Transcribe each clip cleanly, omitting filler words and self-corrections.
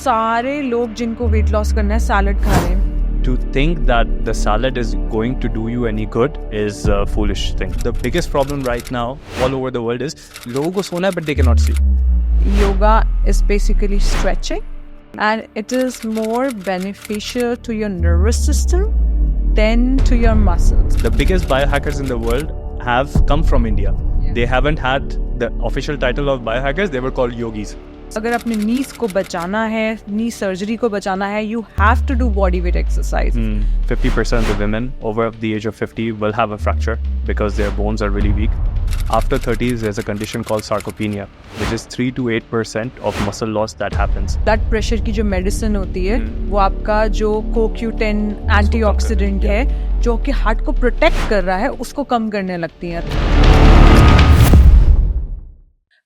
सारे लोग जिनको वेट लॉस करना है सैलड खा रहे हैं. To think that the salad is going to do you any good is a foolish thing. The biggest problem right now all over the world is लोगों को सोना है but they cannot sleep. Yoga is basically stretching and it is more beneficial to your nervous system than to your muscles. The biggest biohackers in the world have come from India. They haven't had the official title of biohackers, they were called yogis. अगर अपने नीज को बचाना है, नी surgery को बचाना है, you have to do body weight exercise. 50% of the women over the age of 50 will have a fracture because their bones are really weak. After 30s, there's a condition called sarcopenia, which is 3 to 8% of muscle loss that happens. Blood pressure की जो medicine होती है वो आपका जो CoQ10 antioxidant है जो कि हार्ट को प्रोटेक्ट कर रहा है उसको कम करने लगती है.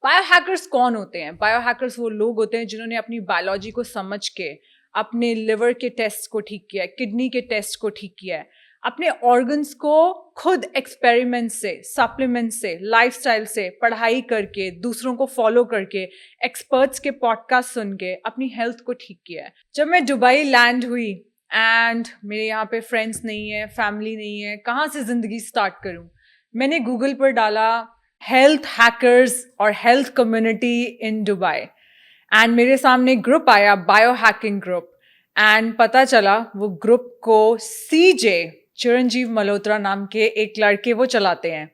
बायोहैकर्स कौन होते हैं? बायोहैकर्स वो लोग होते हैं जिन्होंने अपनी बायोलॉजी को समझ के अपने लिवर के टेस्ट को ठीक किया है, किडनी के टेस्ट को ठीक किया है, अपने ऑर्गन्स को खुद एक्सपेरिमेंट से, सप्लीमेंट से, लाइफस्टाइल से, पढ़ाई करके, दूसरों को फॉलो करके, एक्सपर्ट्स के पॉडकास्ट सुन के अपनी हेल्थ को ठीक किया है. जब मैं दुबई लैंड हुई एंड मेरे यहाँ पे फ्रेंड्स नहीं है, फैमिली नहीं है, कहाँ से जिंदगी स्टार्ट करूँ, मैंने गूगल पर डाला हेल्थ हैकर्स और health community in Dubai and मेरे सामने ग्रुप आया, बायो हैकिंग ग्रुप, एंड पता चला वो ग्रुप को सीजे चिरंजीव मल्होत्रा नाम के एक लड़के वो चलाते हैं.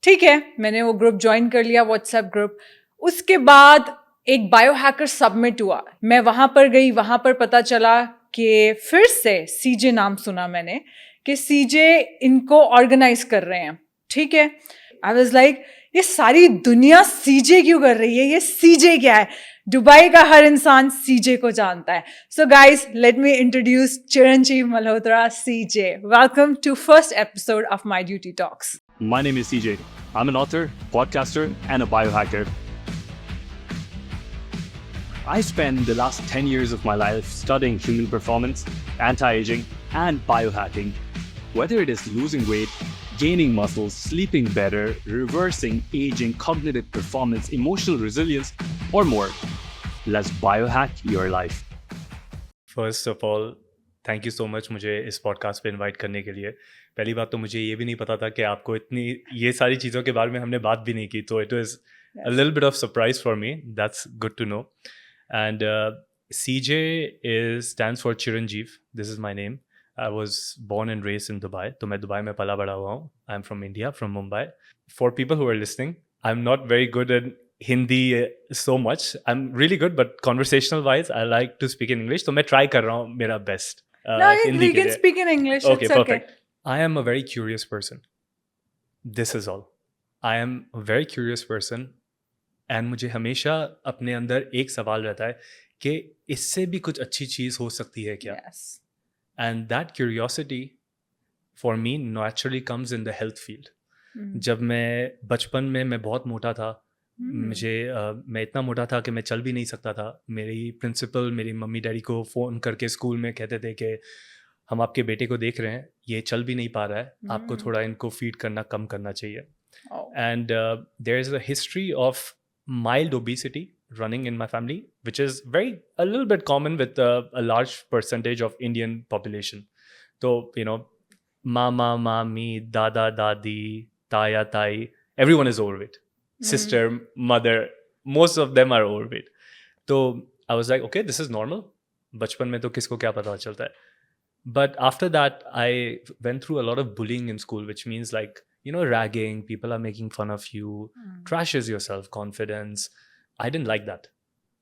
ठीक है, मैंने वो ग्रुप ज्वाइन कर लिया, व्हाट्सएप ग्रुप. उसके बाद एक बायो हैकर सबमिट हुआ, मैं वहां पर गई, वहां पर पता चला कि फिर से सीजे नाम सुना मैंने कि सीजे इनको ऑर्गेनाइज कर रहे हैं. ठीक है, आई वाज लाइक ये सारी दुनिया सीजे क्यों कर रही है, ये सीजे क्या है? दुबई का हर इंसान सीजे को जानता है. So guys, let me introduce Chiranjeev Malhotra, CJ. Welcome to first episode of my duty talks. My name is CJ. I'm an author, podcaster, and a biohacker. I spent the last 10 years of my life studying human performance, anti-aging, and biohacking. Whether it is losing weight, gaining muscles, sleeping better, reversing aging, cognitive performance, emotional resilience, or more, let's biohack your life. First of all, thank you so much मुझे इस podcast पे invite करने के लिए. पहली बात तो मुझे ये भी नहीं पता था कि आपको इतनी ये सारी चीज़ों के बारे में हमने बात भी नहीं की, तो it was a little bit of surprise for me. That's good to know. And CJ stands for Chiranjeev. This is my name. I was born and raised in Dubai. तो मैं दुबई में पला बड़ा हुआ हूँ. I'm from India, from Mumbai. For people who are listening, I'm not very good at Hindi so much. I'm really good, but conversational wise, I like to speak in English. तो मैं try कर रहा हूँ मेरा best. No, we can speak in English. Okay, it's perfect. I am a very curious person. This is all. I am a very curious person. And मुझे हमेशा अपने अंदर एक सवाल रहता है कि इससे भी कुछ अच्छी चीज़ हो सकती है क्या? Yes. And that curiosity for me naturally comes in the health field. जब मैं बचपन में मैं बहुत मोटा था, मैं इतना मोटा था कि मैं चल भी नहीं सकता था. मेरी प्रिंसिपल मेरी मम्मी डैडी को फ़ोन करके स्कूल में कहते थे कि हम आपके बेटे को देख रहे हैं, ये चल भी नहीं पा रहा है, आपको थोड़ा इनको फीड करना कम करना चाहिए. And there is a history of mild obesity running in my family, which is a little bit common with a large percentage of Indian population. So, mama, mami, dada, dadi, taya, tai, everyone is overweight. Sister, mother, most of them are overweight. So I was like, okay, this is normal. Bachpan mein to kisko kya pata chalta hai. But after that, I went through a lot of bullying in school, which means like, ragging, people are making fun of you, trashes your self-confidence. I didn't like that.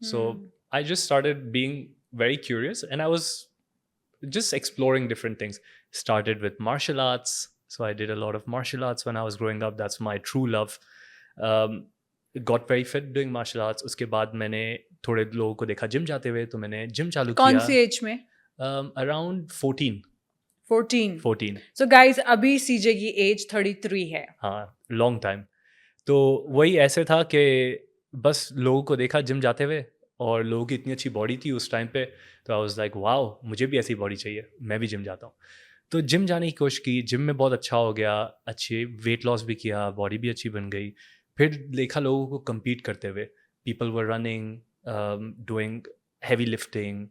So I just started being very curious and I was just exploring different things. Started with martial arts. So I did a lot of martial arts when I was growing up. That's my true love. Got very fit doing martial arts. उसके बाद मैंने थोड़े लोगों को देखा gym जाते हुए, तो मैंने जिम चालू किया. कौन सी एज में? Around 14. 14. So guys, अभी सीजे की एज 33 है. हाँ, long time. तो वही ऐसे था कि बस लोगों को देखा जिम जाते हुए और लोगों की इतनी अच्छी बॉडी थी उस टाइम पे, तो आई वाज लाइक वाओ, मुझे भी ऐसी बॉडी चाहिए, मैं भी जिम जाता हूँ. तो जिम जाने की कोशिश की, जिम में बहुत अच्छा हो गया, अच्छे वेट लॉस भी किया, बॉडी भी अच्छी बन गई. फिर देखा लोगों को compete करते हुए, people were running, doing heavy lifting,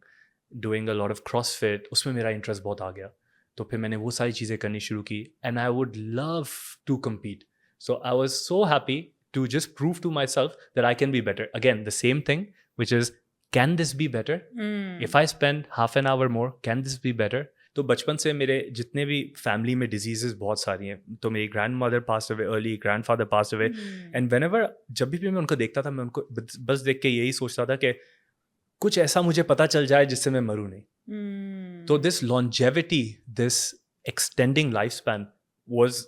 doing a lot of CrossFit, उसमें मेरा इंटरेस्ट बहुत आ गया। तो फिर मैंने वो सारी चीज़ें करनी शुरू की and I would love to compete. So I was so happy to just prove to myself that I can be better. Again, the same thing, which is, can this be better? If I spend half an hour more, can this be better? तो बचपन से मेरे जितने भी family में diseases बहुत सारी हैं, तो मेरी grand mother pass away early, grand father pass away, and when ever जब भी मैं उनको देखता था, मैं उनको बस देख के यही सोचता था कि कुछ ऐसा मुझे पता चल जाए जिससे मैं मरूं नहीं। तो this longevity, this extending lifespan was,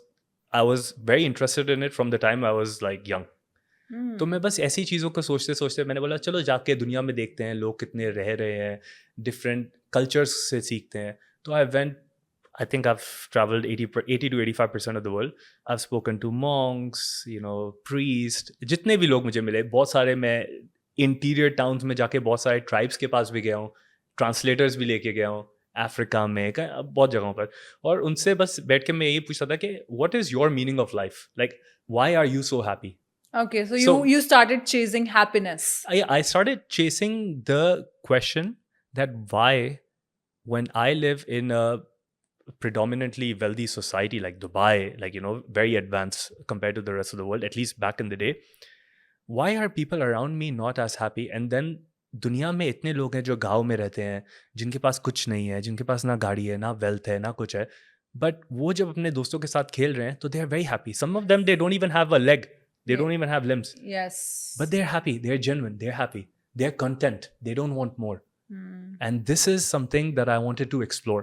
I was very interested in it from the time I was like young. तो मैं बस ऐसी चीज़ों को सोचते सोचते मैंने बोला चलो जाके दुनिया में देखते हैं लोग कितने रह रहे हैं, डिफरेंट कल्चर्स से सीखते हैं। तो I went, I think I've traveled 80 to 85% of the world. I've spoken to monks, you know, priests, जितने भी लोग मुझे मिले, बहुत सारे मैं इंटीरियर टाउन्स में जाके बहुत सारे ट्राइब्स के पास भी गया हूँ, ट्रांसलेटर्स भी लेके गया हूँ अफ्रीका में, बहुत जगहों पर, और उनसे बस बैठ के मैं यही पूछता था कि what is your meaning of life, like why are you so happy? Okay, so you started chasing happiness. I started chasing the question that why, when I live in a predominantly wealthy society like Dubai, like, you know, very advanced compared to the rest of the world, at least back in the day, why are people around me not as happy? And then दुनिया में इतने लोग हैं जो गांव में रहते हैं, जिनके पास कुछ नहीं है, जिनके पास ना गाड़ी है, ना वेल्थ है, ना कुछ है, बट वो जब अपने दोस्तों के साथ खेल रहे हैं तो they are very happy. Some of them they don't even have a leg, they don't even have limbs, Yes, but they're happy, they're genuine, they're happy, they're content, they don't want more. And this is something that I wanted to explore.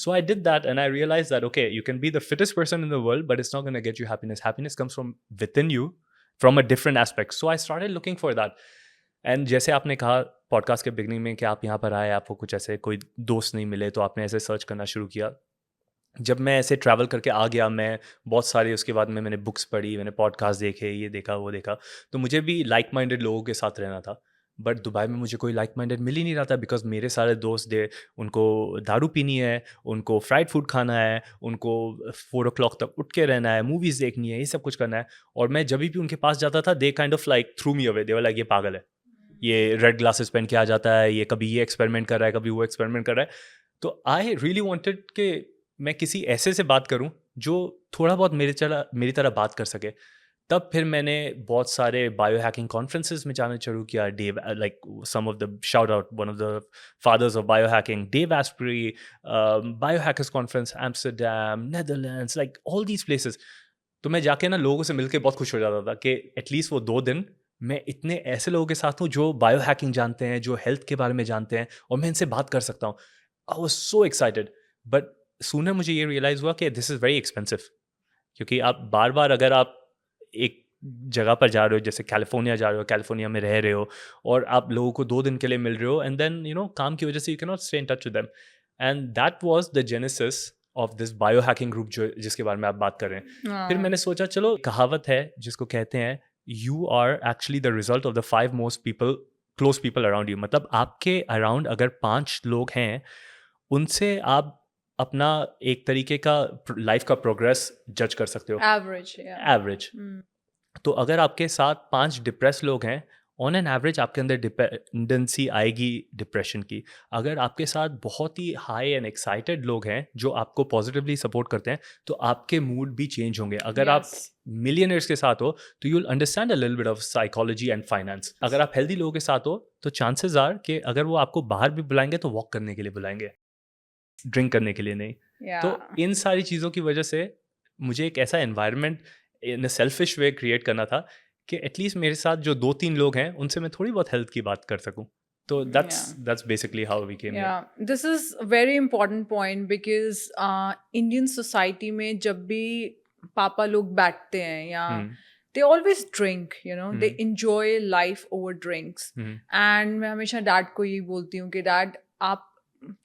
So I did that and I realized that, okay, you can be the fittest person in the world, but it's not going to get you happiness. Happiness comes from within you, from a different aspect. So I started looking for that. And जैसे आपने कहा podcast के beginning में कि आप यहाँ पर आए, आपको कुछ ऐसे कोई दोस्त नहीं मिले, तो आपने ऐसे सर्च करना शुरू किया। जब मैं ऐसे ट्रैवल करके आ गया, मैं बहुत सारे उसके बाद में मैंने बुक्स पढ़ी, मैंने पॉडकास्ट देखे, ये देखा वो देखा, तो मुझे भी लाइक माइंडेड लोगों के साथ रहना था। बट दुबई में मुझे कोई लाइक माइंडेड मिल ही नहीं रहा था, बिकॉज मेरे सारे दोस्त उनको दारू पीनी है, उनको फ्राइड फूड खाना है, उनको 4 o'clock तक उठ के रहना है, मूवीज़ देखनी है, ये सब कुछ करना है। और मैं जब भी उनके पास जाता था, they kind of like through me away, they were like ये पागल है, ये रेड ग्लासेस पहन के आ जाता है, ये कभी ये एक्सपेरिमेंट कर रहा है, कभी वो एक्सपेरिमेंट कर रहा है। तो आई रियली वॉन्टेड कि मैं किसी ऐसे से बात करूं जो थोड़ा बहुत मेरी तरह बात कर सके। तब फिर मैंने बहुत सारे बायो हैकिंग कॉन्फ्रेंसेस में जाना शुरू किया। Dave, like some of the shout out one of the fathers of biohacking, Dave Asprey, biohackers conference Amsterdam, Netherlands, like all these places. तो मैं जाके ना लोगों से मिलके बहुत खुश हो जाता था कि एटलीस्ट वो 2 दिन मैं इतने ऐसे लोगों के साथ हूँ जो बायो हैकिंग जानते हैं, जो हेल्थ के बारे में जानते हैं, और मैं इनसे बात कर सकता हूँ। I was so excited. But sooner मुझे ये रियलाइज़ हुआ कि दिस इज़ वेरी एक्सपेंसिव, क्योंकि आप बार बार अगर आप एक जगह पर जा रहे हो, जैसे कैलिफोर्निया जा रहे हो, कैलिफोर्निया में रह रहे हो, और आप लोगों को 2 दिन के लिए मिल रहे हो, एंड देन यू नो काम की वजह से you can not stay in touch with them. And that was the genesis of this bio hacking group जो जिसके बारे में आप बात कर रहे हैं। फिर मैंने सोचा चलो, कहावत है जिसको कहते हैं you are actually the result of the 5 most people close people around you. मतलब आपके अराउंड अगर 5 लोग हैं, उनसे आप अपना एक तरीके का लाइफ का प्रोग्रेस जज कर सकते हो, एवरेज। तो अगर आपके साथ 5 डिप्रेस लोग हैं, ऑन एन एवरेज आपके अंदर डिपेंडेंसी आएगी डिप्रेशन की। अगर आपके साथ बहुत ही हाई एंड एक्साइटेड लोग हैं जो आपको पॉजिटिवली सपोर्ट करते हैं, तो आपके मूड भी चेंज होंगे। अगर आप मिलियनर्स के साथ हो तो you will understand a little bit of psychology and finance. अगर आप हेल्दी लोगों के साथ हो तो चांसेस आर कि अगर वो आपको बाहर भी बुलाएंगे तो वॉक करने के लिए बुलाएंगे, ड्रिंक करने के लिए नहीं। तो इन सारी चीज़ों की वजह से मुझे एक ऐसा environment in a selfish way create करना था कि एटलीस्ट मेरे साथ जो 2-3 लोग हैं उनसे मैं थोड़ी बहुत हेल्थ की बात कर सकूं। तो that's basically how we came here. This is a very important point because Indian society में जब भी पापा लोग बैठते हैं या they always drink, you know, they enjoy life over drinks. And मैं हमेशा डैड को यही बोलती हूँ कि डैड आप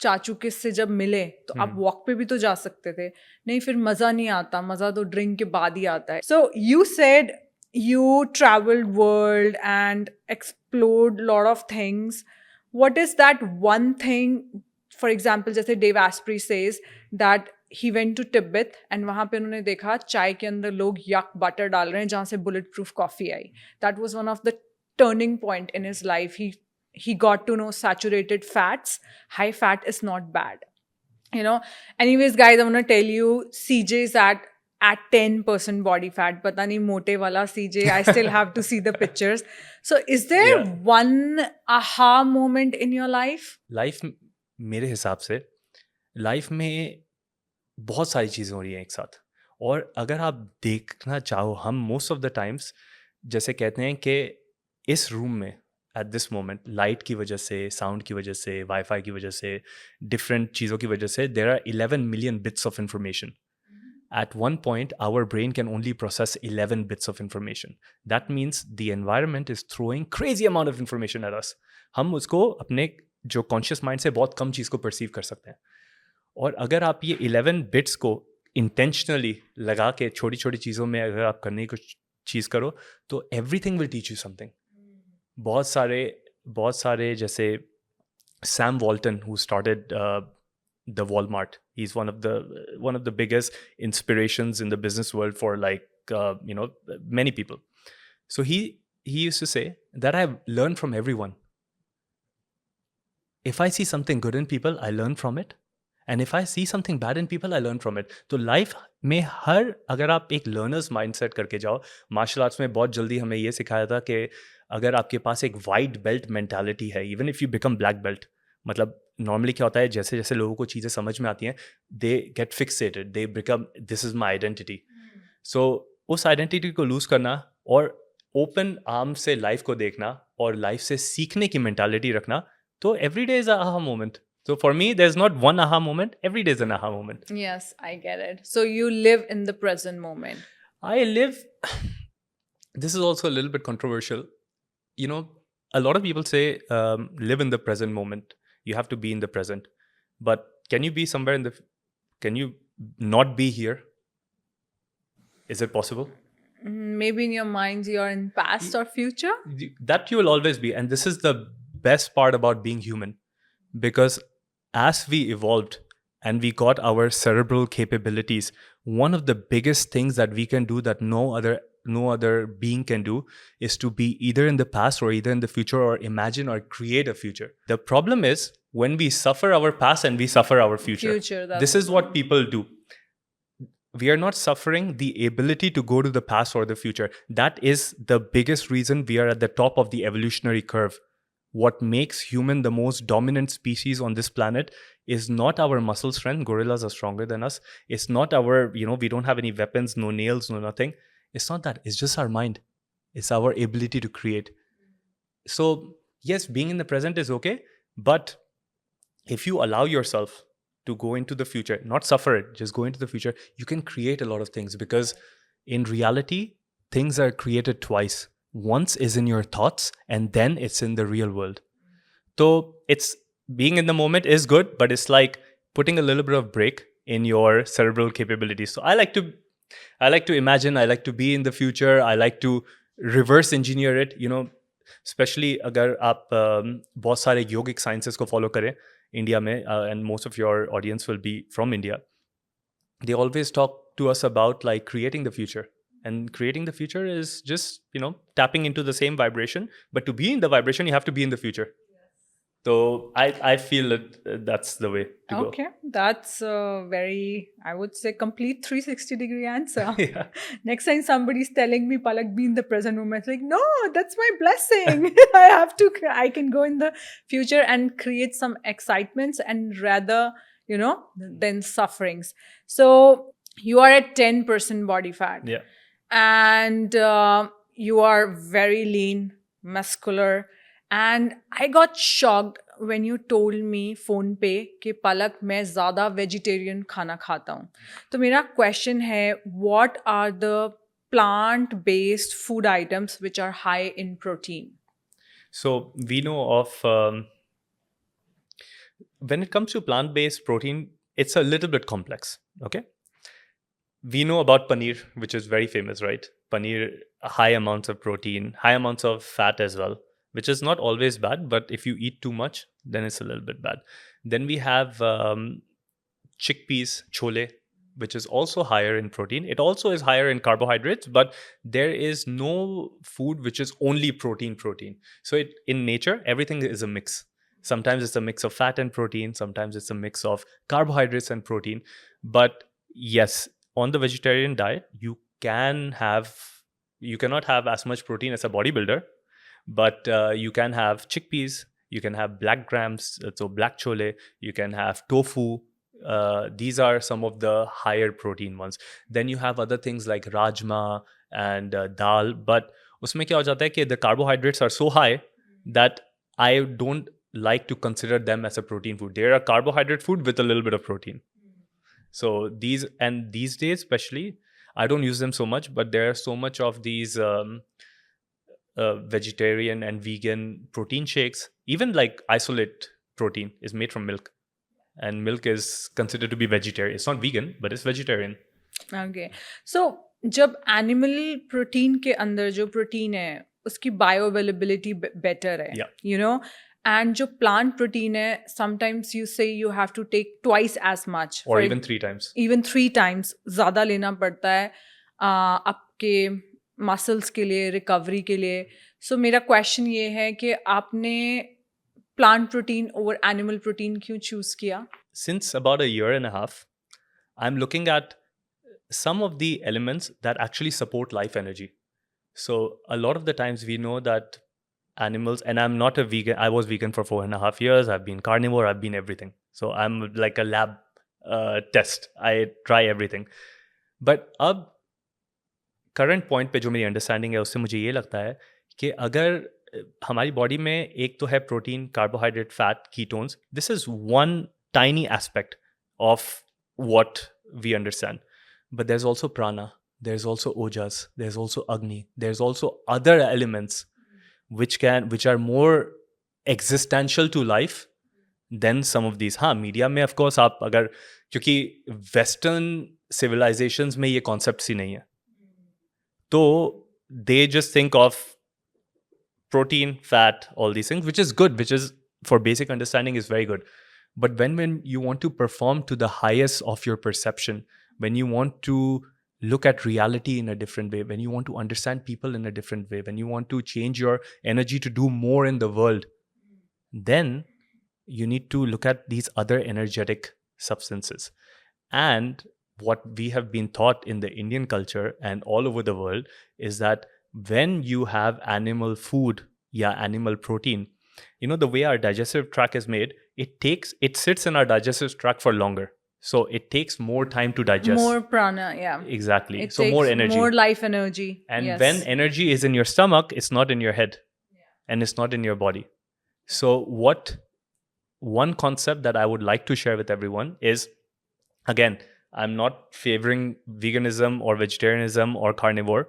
चाचू के से जब मिले तो आप वॉक पे भी तो जा सकते थे, नहीं फिर मज़ा नहीं आता, मज़ा तो ड्रिंक के बाद ही आता है। So you said you traveled world and explored lot of things. What is that one thing, for example, जैसे Dave Asprey says that he went to Tibet and वहाँ पे उन्होंने देखा चाय के अंदर लोग yak butter डाल रहे हैं जहाँ से bulletproof coffee I. That was one of the turning point in his life. he got to know saturated fats. High fat is not bad. You know, anyways, guys, I'm gonna tell you, CJ's at 10% body fat. Pata nahi mote wala CJ. I still have to see the pictures. So, is there Yeah. one aha moment in your life? Life मेरे हिसाब से life में बहुत सारी चीज़ें हो रही हैं एक साथ, और अगर आप देखना चाहो, हम मोस्ट ऑफ द टाइम्स जैसे कहते हैं कि इस रूम में एट दिस मोमेंट लाइट की वजह से, साउंड की वजह से, वाईफाई की वजह से, डिफरेंट चीज़ों की वजह से there are 11 million bits of information. At one point, our brain can only process 11 bits of information. That means the environment is throwing crazy amount of information at us. हम उसको अपने जो कॉन्शियस माइंड से बहुत कम चीज़ को perceive कर सकते हैं. और अगर आप ये 11 बिट्स को इंटेंशनली लगा के छोटी छोटी चीज़ों में अगर आप करने की कुछ चीज़ करो, तो everything will teach you something. बहुत सारे जैसे Sam Walton, who started the Walmart. He's one of the biggest inspirations in the business world for many people. So he used to say that I've learned from everyone. If I see something good in people, I learn from it. And if I see something bad in people, I learn from it. तो life में अगर आप एक learners mindset करके जाओ, martial arts में बहुत जल्दी हमें ये सिखाया था कि अगर आपके पास एक वाइट बेल्ट मेंटालिटी है, even if you become black belt, मतलब नॉर्मली क्या होता है, जैसे जैसे लोगों को चीज़ें समझ में आती हैं, they get fixated, they become this is my identity. So उस आइडेंटिटी को लूज़ करना और ओपन आर्म से लाइफ को देखना और लाइफ से सीखने की मेंटालिटी रखना, तो every day is a aha moment. So for me, there's not one aha moment. Every day is an aha moment. Yes, I get it. So you live in the present moment. I live. This is also a little bit controversial. You know, a lot of people say live in the present moment. You have to be in the present. But can you be somewhere in the? Can you not be here? Is it possible? Maybe in your minds you're in past or future. That you will always be, and this is the best part about being human, because as we evolved and we got our cerebral capabilities, one of the biggest things that we can do that no other being can do is to be either in the past or either in the future, or imagine or create a future. The problem is when we suffer our past and we suffer our future. This is what people do. We are not suffering the ability to go to the past or the future. That is the biggest reason we are at the top of the evolutionary curve. What makes human the most dominant species on this planet is not our muscle strength. Gorillas are stronger than us. It's not our, we don't have any weapons, no nails, no nothing. It's not that. It's just our mind. It's our ability to create. So, yes, being in the present is okay. But if you allow yourself to go into the future, not suffer it, just go into the future, you can create a lot of things, because in reality, things are created twice. Once is in your thoughts and then it's in the real world. So it's being in the moment is good, but it's like putting a little bit of break in your cerebral capabilities. So I like to imagine, I like to be in the future, I like to reverse engineer it, especially अगर आप बहुत सारे yogic sciences को follow करें India में, and most of your audience will be from India, they always talk to us about like creating the future. And creating the future is just, tapping into the same vibration. But to be in the vibration, you have to be in the future. So I feel that that's the way to go. Okay, that's a very, I would say, complete 360-degree answer. Yeah. Next time somebody's telling me, Palak, be in the present moment, like, no, that's my blessing. I can go in the future and create some excitements and rather, than sufferings. So you are at 10% body fat. Yeah. And you are very lean, muscular, and I got shocked when you told me phone पे कि पलक मैं ज़्यादा vegetarian खाना खाता हूँ. तो मेरा question है, what are the plant-based food items which are high in protein? So we know of when it comes to plant-based protein, it's a little bit complex. Okay. We know about paneer, which is very famous, right? Paneer, high amounts of protein, high amounts of fat as well, which is not always bad, but if you eat too much, then it's a little bit bad. Then we have chickpeas, chole, which is also higher in protein. It also is higher in carbohydrates, but there is no food which is only protein. So in nature, everything is a mix. Sometimes it's a mix of fat and protein. Sometimes it's a mix of carbohydrates and protein. But yes, on the vegetarian diet, you cannot have as much protein as a bodybuilder, but you can have chickpeas, you can have black grams, so black chole, you can have tofu. These are some of the higher protein ones. Then you have other things like rajma and dal, but उसमें क्या हो जाता है कि the carbohydrates are so high that I don't like to consider them as a protein food. They're a carbohydrate food with a little bit of protein. So these days especially, I don't use them so much, but there are so much of these vegetarian and vegan protein shakes. Even like isolate protein is made from milk, and milk is considered to be vegetarian. It's not vegan, but it's vegetarian. Okay. So जब animal protein के अंदर जो protein है उसकी bio availability better है, Yeah. You know, and जो plant protein है sometimes you say you have to take twice as much Or even 3 times. Even 3 times ज़्यादा लेना पड़ता है आपके मसल्स के लिए, रिकवरी के लिए. सो मेरा क्वेश्चन ये है कि आपने plant protein over animal protein क्यों चूज़ किया? Since about a year and a half, I'm looking at some of the elements that actually support life energy. So a lot of the times we know that animals, and I'm not a vegan, I was vegan for 4.5 years, I've been carnivore, I've been everything. So I'm like a lab test. I try everything. But अब current point पे जो मेरी understanding है उससे मुझे ये लगता है कि अगर हमारी बॉडी में एक तो है protein, carbohydrate, fat, ketones. This is one tiny aspect of what we understand. But there's also prana, there's also ojas, there's also agni, there's also other elements which are more existential to life than some of these. हाँ, media में of course आप अगर, क्योंकि western civilisations में ये concepts ही नहीं है, तो they just think of protein, fat, all these things, which is good, which is for basic understanding is very good. But when you want to perform to the highest of your perception, when you want to look at reality in a different way, when you want to understand people in a different way, when you want to change your energy to do more in the world, then you need to look at these other energetic substances. And what we have been taught in the Indian culture and all over the world is that when you have animal food, animal protein, you know, the way our digestive tract is made, it sits in our digestive tract for longer. So it takes more time to digest. More prana, yeah. Exactly. It so takes more energy. More life energy. And yes. when energy is in your stomach, it's not in your head. Yeah. And it's not in your body. So one concept that I would like to share with everyone is, again, I'm not favoring veganism or vegetarianism or carnivore.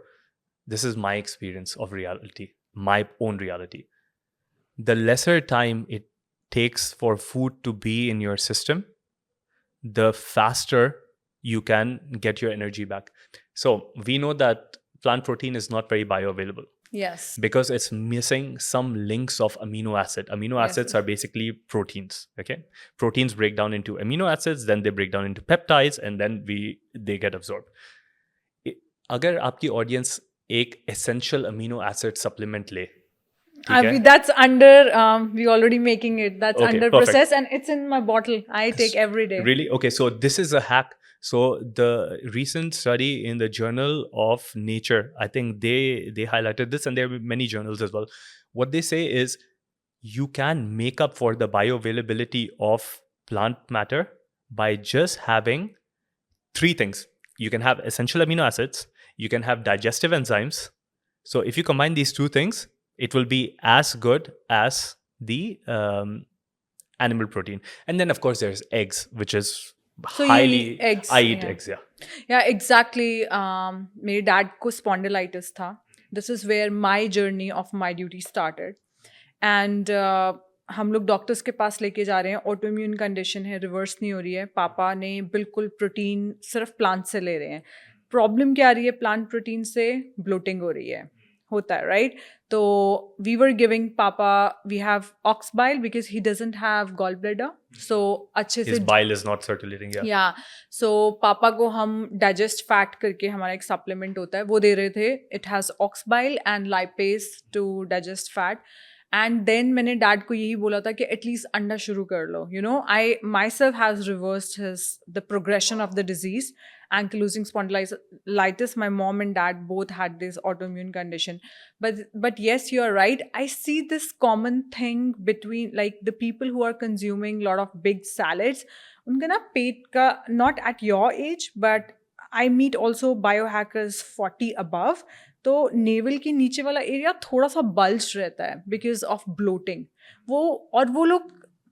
This is my experience of reality, my own reality. The lesser time it takes for food to be in your system, the faster you can get your energy back. So we know that plant protein is not very bioavailable. Yes. Because it's missing some links of amino acid. Amino acids are basically proteins. Okay, proteins break down into amino acids, then they break down into peptides, and then they get absorbed. अगर आपकी audience एक essential amino acid supplement ले, that's under we already making it. That's okay, under perfect. process, and it's in my bottle. I take every day. Really? Okay, so this is a hack. So the recent study in the Journal of Nature, I think they highlighted this, and there are many journals as well. What they say is you can make up for the bioavailability of plant matter by just having 3 things. You can have essential amino acids, you can have digestive enzymes. So if you combine these 2 things, it will be as good as the animal protein. And then of course there's eggs, which is so highly eggs, I eat eggs. Yeah, exactly. मेरे dad को spondylitis था. This is where my journey of my duty started. And हम लोग doctors के पास लेके जा रहे हैं, ऑटोइम्यून कंडीशन है, रिवर्स नहीं हो रही है. पापा ने बिल्कुल प्रोटीन सिर्फ प्लांट से ले रहे हैं. प्रॉब्लम क्या आ रही है प्लांट प्रोटीन से? ब्लोटिंग हो रही है, होता है, राइट? तो we were giving Papa, we have ox bile because he doesn't have gallbladder. So अच्छे His से bile is not circulating. Yeah. या सो पापा को हम डाइजेस्ट फैट करके हमारा एक सप्लीमेंट होता है वो दे रहे थे. It has ox bile and lipase to digest fat. And then मैंने डैड को यही बोला था कि एटलीस्ट अंडा शुरू कर लो. You know I myself has reversed his the progression of the disease. Ankylosing spondylitis, my mom and dad both had this autoimmune condition. But yes, you are right. I see this common thing between like the people who are consuming a lot of big salads. उनका ना पेट का, not at your age, but I meet also biohackers 40 above. तो naval के नीचे वाला area थोड़ा सा bulge रहता है बिकॉज ऑफ ब्लोटिंग. वो लोग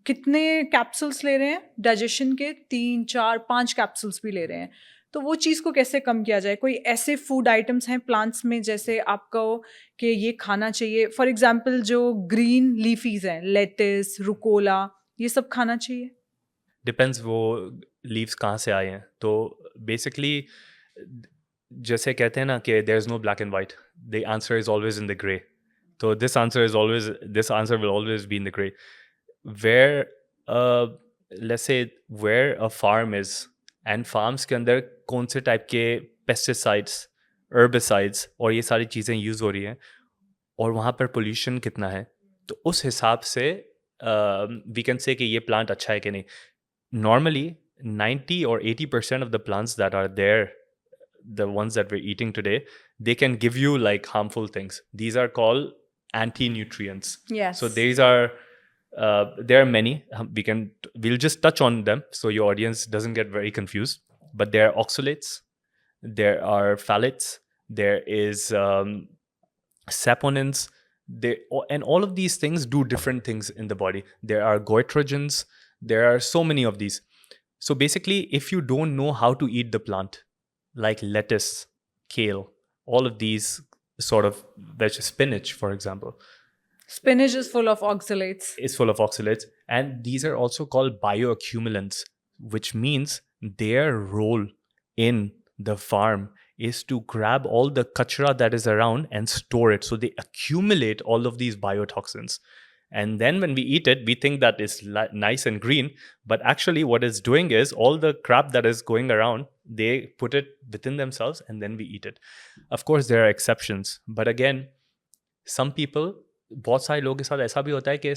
कितने कैप्सूल्स ले रहे हैं डाइजेशन के? 3, 4, 5 कैप्सूल्स भी ले रहे हैं. तो वो चीज़ को कैसे कम किया जाए? कोई ऐसे फूड आइटम्स हैं प्लांट्स में जैसे आप कहो कि ये खाना चाहिए? फॉर एग्जांपल जो ग्रीन लीफीज हैं, लेटिस, रुकोला, ये सब खाना चाहिए? डिपेंड्स वो लीव्स कहाँ से आए हैं. तो बेसिकली जैसे कहते हैं ना कि there is no black and white, the answer is always in the grey. तो this answer will always be in the grey. Let's say where a farm is, and farms के अंदर कौन से टाइप के पेस्टिसाइड्स, हर्बिसाइड्स और ये सारी चीज़ें यूज़ हो रही हैं, और वहाँ पर पोल्यूशन कितना है, तो उस हिसाब से वी कैन से कि ये प्लांट अच्छा है कि नहीं. Normally 90 or 80% of the plants that are there, the ones that we're eating today, they can give you like harmful things. These are called anti-nutrients. Yes. So these are there are many. We'll just touch on them so your audience doesn't get very confused. But there are oxalates, there are phthalates, there is saponins. And all of these things do different things in the body. There are goitrogens. There are so many of these. So basically, if you don't know how to eat the plant, like lettuce, kale, all of these sort of spinach, for example. Spinach is full of oxalates. It's full of oxalates. And these are also called bioaccumulants, which means their role in the farm is to grab all the kachra that is around and store it. So they accumulate all of these biotoxins. And then when we eat it, we think that it's nice and green. But actually what it's doing is all the crap that is going around, they put it within themselves and then we eat it. Of course, there are exceptions. But again, some people, बहुत सारे लोगों के साथ ऐसा भी होता है कि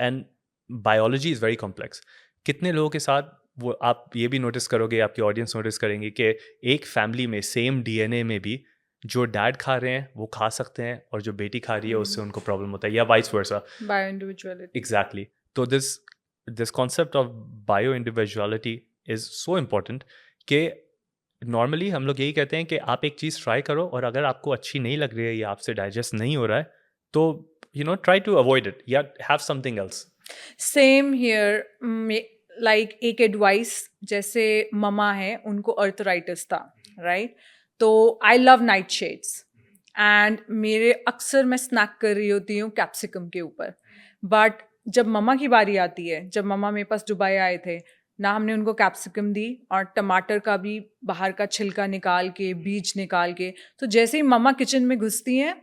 and biology is very complex. कितने लोगों के साथ वो आप ये भी नोटिस करोगे, आपकी ऑडियंस नोटिस करेंगे कि एक फैमिली में सेम DNA में भी जो डैड खा रहे हैं वो खा सकते हैं और जो बेटी खा रही है उससे उनको प्रॉब्लम होता है, या vice versa. Bio individuality. Exactly. तो this concept of bio individuality is so important कि नॉर्मली हम लोग यही कहते हैं कि आप एक चीज़ ट्राई करो और अगर आपको अच्छी नहीं लग रही है या आपसे डाइजेस्ट नहीं हो रहा है तो ट्राई टू अवॉइड इट या have something else. Same here. Like एक एडवाइस, जैसे ममा है, उनको अर्थराइटिस था, राइट? तो I love night shades and मेरे अक्सर मैं स्नैक कर रही होती हूँ कैप्सिकम के ऊपर. बट जब ममा की बारी आती है, जब ममा मेरे पास दुबई आए थे ना, हमने उनको कैप्सिकम दी और टमाटर का भी बाहर का छिलका निकाल के, बीज निकाल के. तो जैसे ही ममा किचन में घुसती हैं,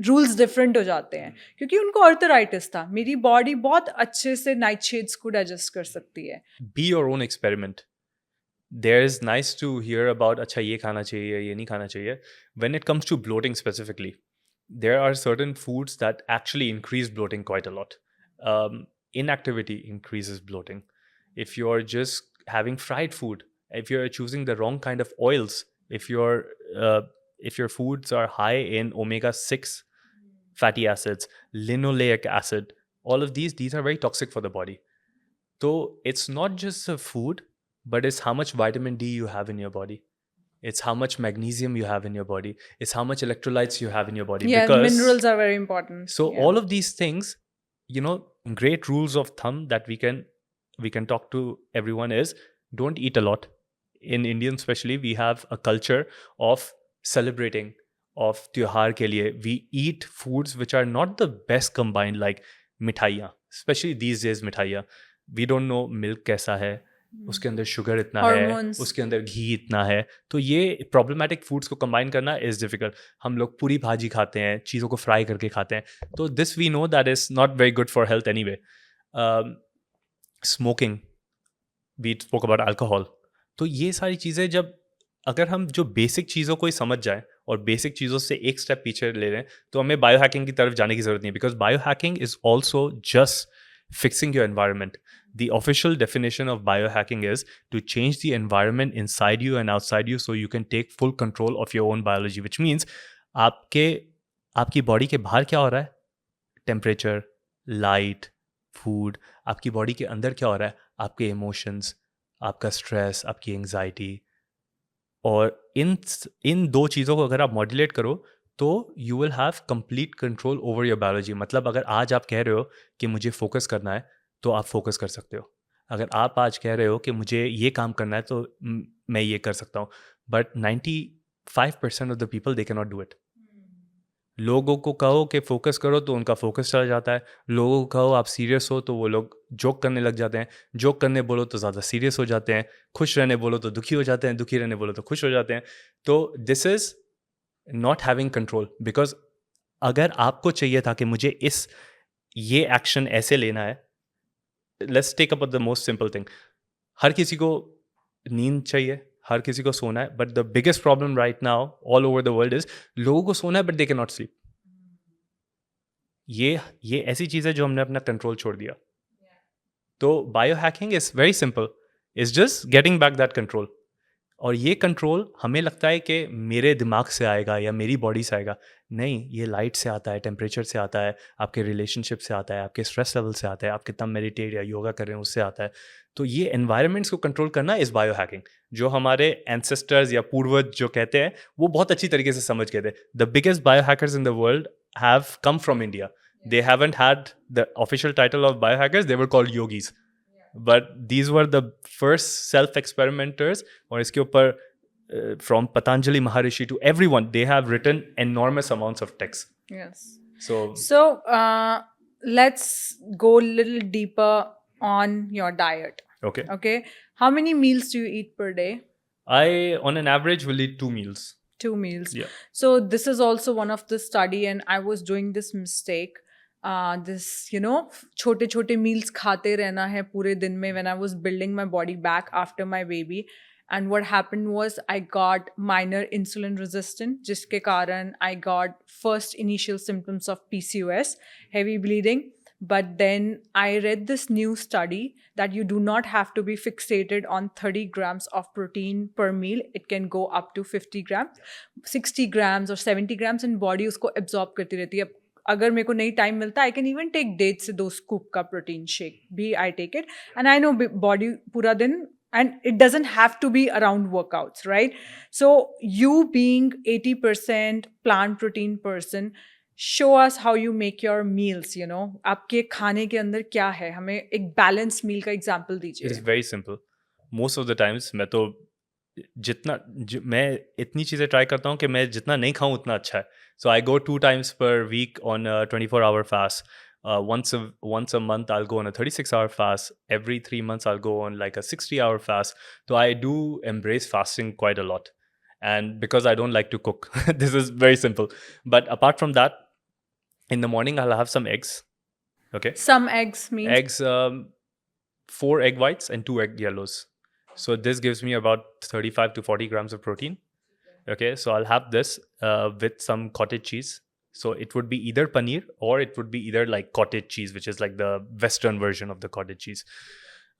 रूल्स डिफरेंट हो जाते हैं क्योंकि उनको अर्थराइटिस था. मेरी बॉडी बहुत अच्छे से नाइट शेड्स को डाइजेस्ट कर सकती है. Be your own experiment. There is nice to hear about अच्छा ये खाना चाहिए, ये नहीं खाना चाहिए. When it comes to bloating specifically, there are certain foods that actually increase bloating quite a lot. Inactivity increases bloating. If you're just having fried food, if you're choosing the wrong kind of oils, if your foods are high in omega-6 fatty acids, linoleic acid, all of these are very toxic for the body. So it's not just the food, but it's how much vitamin D you have in your body. It's how much magnesium you have in your body. It's how much electrolytes you have in your body. Yeah, because minerals are very important. So all of these things, great rules of thumb that we can talk to everyone is don't eat a lot. In Indian especially, we have a culture of celebrating, of त्योहार के लिए. We eat foods which are not the best combined, like मिठाइयाँ. Especially these days मिठाइयाँ. We don't know milk कैसा है. उसके अंदर sugar इतना है, Hormones. उसके अंदर घी इतना है, तो ये प्रॉब्लमेटिक फूड्स को कंबाइन करना इज़ डिफ़िकल्ट। हम लोग पूरी भाजी खाते हैं, चीज़ों को फ्राई करके खाते हैं, तो this we know that is not very good for health anyway. Smoking, we spoke about alcohol, तो ये सारी चीज़ें जब अगर हम जो बेसिक चीज़ों को ही समझ जाएं और बेसिक चीज़ों से एक स्टेप पीछे ले रहे हैं, तो हमें बायो हैकिंग की तरफ जाने की ज़रूरत नहीं है, because bio hacking is also just fixing your environment. The official definition of biohacking is to change the environment inside you and outside you so you can take full control of your own biology, which means आपकी body के बाहर क्या हो रहा है, temperature, light, food, आपकी body के अंदर क्या हो रहा है, आपके इमोशंस, आपका स्ट्रेस, आपकी एंग्जाइटी, और इन दो चीज़ों को अगर आप मॉड्यूलेट करो तो you will have complete control over your biology. मतलब अगर आज आप कह रहे हो कि मुझे फोकस करना है तो आप फोकस कर सकते हो। अगर आप आज कह रहे हो कि मुझे ये काम करना है तो मैं ये कर सकता हूँ, but 95% of the people they can not do it. लोगों को कहो कि फोकस करो तो उनका फोकस चला जाता है, लोगों को कहो आप सीरियस हो तो वो लोग जोक करने लग जाते हैं, जोक करने बोलो तो ज़्यादा सीरियस हो जाते हैं, खुश रहने बोलो तो दुखी हो जाते हैं, दुखी रहने बोलो तो खुश हो जाते हैं। तो this is not having control, because अगर आपको चाहिए था कि मुझे ये एक्शन ऐसे लेना है, let's take up the most simple thing. हर किसी को नींद चाहिए, हर किसी को सोना है, but the biggest problem right now all over the world is लोगों को सोना है but they cannot sleep. ये ऐसी चीज़ है जो हमने अपना कंट्रोल छोड़ दिया। तो bio hacking is very simple, is just getting back that control. और ये कंट्रोल हमें लगता है कि मेरे दिमाग से आएगा या मेरी बॉडी से आएगा, नहीं, ये लाइट से आता है, टेम्परेचर से आता है, आपके रिलेशनशिप से आता है, आपके स्ट्रेस लेवल से आता है, आप कितना मेडिटेट या योगा कर रहे हैं उससे आता है। तो ये एनवायरनमेंट्स को कंट्रोल करना इज़ बायो हैकिंग, जो हमारे एंसेस्टर्स या पूर्वज जो कहते हैं वो बहुत अच्छी तरीके से समझ गए थे। The biggest bio hackers in the world have come from India. They haven't had the official title of biohackers, they were called yogis. But these were the first self-experimenters, और इसके ऊपर from Patanjali Maharishi to everyone, they have written enormous amounts of text. Yes. So Let's go a little deeper on your diet. okay. How many meals do you eat per day? I, on an average, will eat 2 meals. 2 meals. Yeah. So this is also one of the study, and I was doing this mistake. This, छोटे meals खाते रहना है पूरे दिन में, when I was building my body back after my baby. And what happened was I got minor insulin resistant, जिसके कारण I got first initial symptoms of PCOS, heavy bleeding. But then I read this new study that you do not have to be fixated on 30 grams of protein per meal. It can go up to 50 grams, 60 grams or 70 grams, and body उसको absorb करती रहती है. अगर मेरे को नहीं time मिलता, I can even take 1.5 से 2 scoop का protein shake भी I take it, and I know body पूरा दिन, and it doesn't have to be around workouts, right? So you being 80% plant protein person, show us how you make your meals, आपके खाने के अंदर क्या है, हमें एक balanced meal का example दीजिए. It's very simple. Most of the times मैं तो मैं इतनी चीज़ें ट्राई करता हूँ कि मैं जितना नहीं खाऊँ उतना अच्छा है. So I go 2 times per week on a 24-hour fast. Once a month I'll go on a 36-hour fast. Every 3 months I'll go on like a 60-hour fast. So I do embrace fasting quite a lot. And because I don't like to cook, this is very simple. But apart from that, in the morning I'll have some eggs. Okay. Some eggs means? Eggs, 4 egg whites and 2 egg yellows. So this gives me about 35 to 40 grams of protein. Okay, so I'll have this with some cottage cheese. So it would be either paneer or it would be either like cottage cheese, which is like the Western version of the cottage cheese.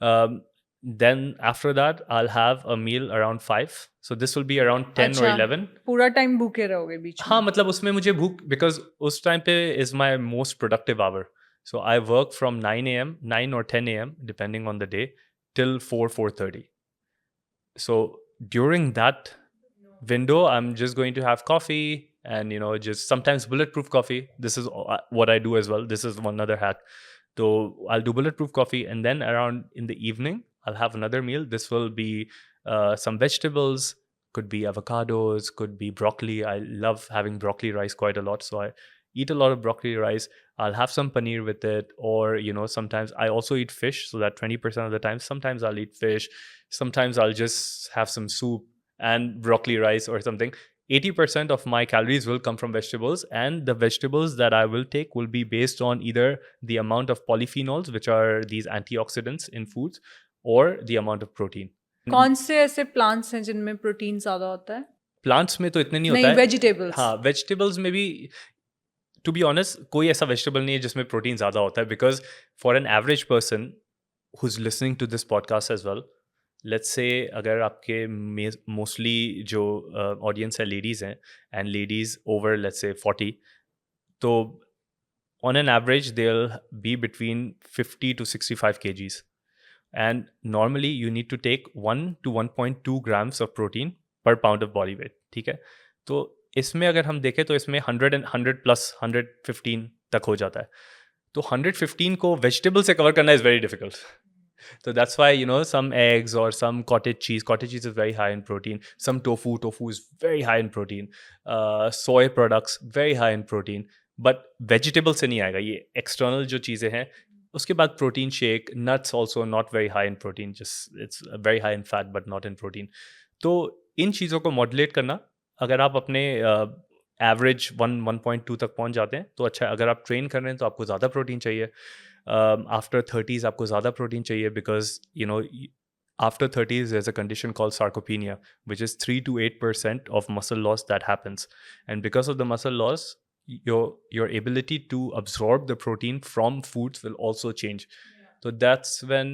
Then after that, I'll have a meal around 5. So this will be around 10 or 11. पूरा time भूखे रहोगे बीच में? हाँ, मतलब उसमें मुझे भूख, because उस टाइम पे is my most productive hour. So I work from 9 a.m., 9 or 10 a.m. depending on the day, till 4:30. So during that window, I'm just going to have coffee and, just sometimes bulletproof coffee. This is what I do as well. This is one other hack. So I'll do bulletproof coffee, and then around in the evening, I'll have another meal. This will be some vegetables, could be avocados, could be broccoli. I love having broccoli rice quite a lot. So I eat a lot of broccoli rice. I'll have some paneer with it, or sometimes I also eat fish, so that 20% of the time, sometimes I'll eat fish, sometimes I'll just have some soup and broccoli rice or something. 80% of my calories will come from vegetables, and the vegetables that I will take will be based on either the amount of polyphenols, which are these antioxidants in foods, or the amount of protein. कौन से ऐसे plants हैं जिनमें protein ज्यादा होता है? Plants में तो इतने नहीं होता नहीं, है. वेजिटेबल्स. हाँ, वेजिटेबल्स में भी टू बी ऑनेस्ट कोई ऐसा वेजिटेबल नहीं है जिसमें प्रोटीन ज़्यादा होता है, because for an average person who is listening to this podcast as well, let's say अगर आपके मोस्टली जो ऑडियंस है लेडीज़ हैं, and ladies over let's say 40, तो on an average they'll be between 50 to 65 kgs, and normally you need to take 1 to 1.2 grams of protein per pound of body weight. ठीक है, तो इसमें अगर हम देखें तो इसमें 100 प्लस 115 तक हो जाता है. तो 115 को वेजिटेबल से कवर करना is very difficult. So that's why some eggs or some cottage cheese is very high in protein. Some tofu is very high in protein. Soy products very high in protein. But vegetable से नहीं आएगा, ये external जो चीज़ें हैं. उसके बाद protein shake, nuts also not very high in protein, just it's very high in fat but not in protein. तो इन चीज़ों को modulate करना, अगर आप अपने एवरेज 1.2 तक पहुंच जाते हैं तो अच्छा है. अगर आप ट्रेन कर रहे हैं तो आपको ज़्यादा प्रोटीन चाहिए. आफ्टर 30s आपको ज़्यादा प्रोटीन चाहिए, because after 30s there's a condition called sarcopenia, which is 3 to 8% of muscle loss that happens, and because of the muscle loss your ability to absorb the protein from foods will also change. So that's when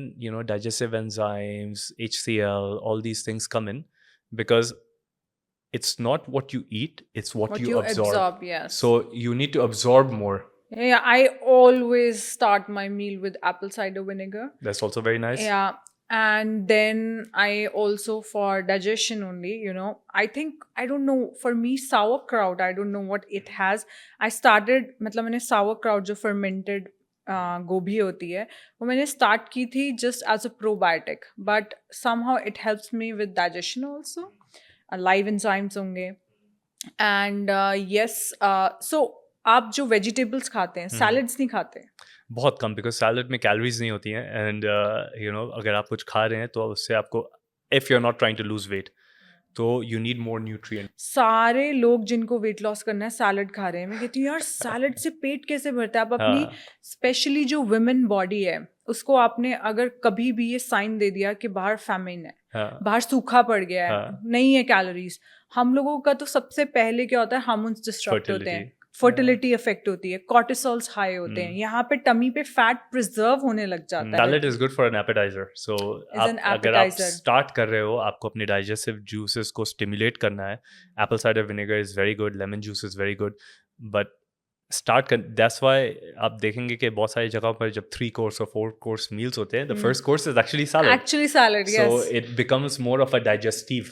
digestive enzymes, HCl, all these things come in, because it's not what you eat, it's what you absorb. Yes. So you need to absorb more. Yeah, I always start my meal with apple cider vinegar. That's also very nice. Yeah, and then I also, for digestion only, I think, I don't know, for me sauerkraut, I don't know what it has. I started, मतलब मैंने sauerkraut जो fermented गोभी होती है वो मैंने start की थी just as a probiotic, but somehow it helps me with digestion also. Live enzymes होंगे, and yes, so आप जो वेजिटेबल्स खाते हैं, सैलड्स नहीं खाते? बहुत कम, बिकॉज सैलड में कैलोरीज नहीं होती हैं, एंड अगर आप कुछ खा रहे हैं तो उससे आपको, if you are not trying to lose weight, तो यू नीड मोर न्यूट्रिएंट. सारे लोग जिनको वेट लॉस करना है सैलड खा रहे हैं. मैं कहती हूँ यार सैलड से पेट कैसे भरता है? आप अपनी स्पेशली जो वुमेन बॉडी है उसको आपने अगर कभी भी ये साइन दे दिया कि बाहर फैमिन है, बाहर सूखा पड़ गया है, नहीं है कैलोरीज, हम लोगों का तो सबसे पहले क्या होता है, हार्मोन्स डिस्टर्ब होते हैं, फर्टिलिटी इफेक्ट होती है, कॉर्टिसोल्स हाई होते हैं, यहाँ पे टमी पे फैट प्रिजर्व होने लग जाता है. Salad is good for an appetiser. So अगर आप स्टार्ट कर रहे हो, आपको अपने डाइजेस्टिव जूसेस को स्टिमुलेट करना है, Apple cider vinegar is very good, lemon juice is very good, but start कर. दैट्स व्हाई आप देखेंगे कि बहुत सारी जगहों पर जब 3 कोर्स और 4 कोर्स मील्स होते हैं, the first course is actually salad. Yes. So it becomes more of a digestive,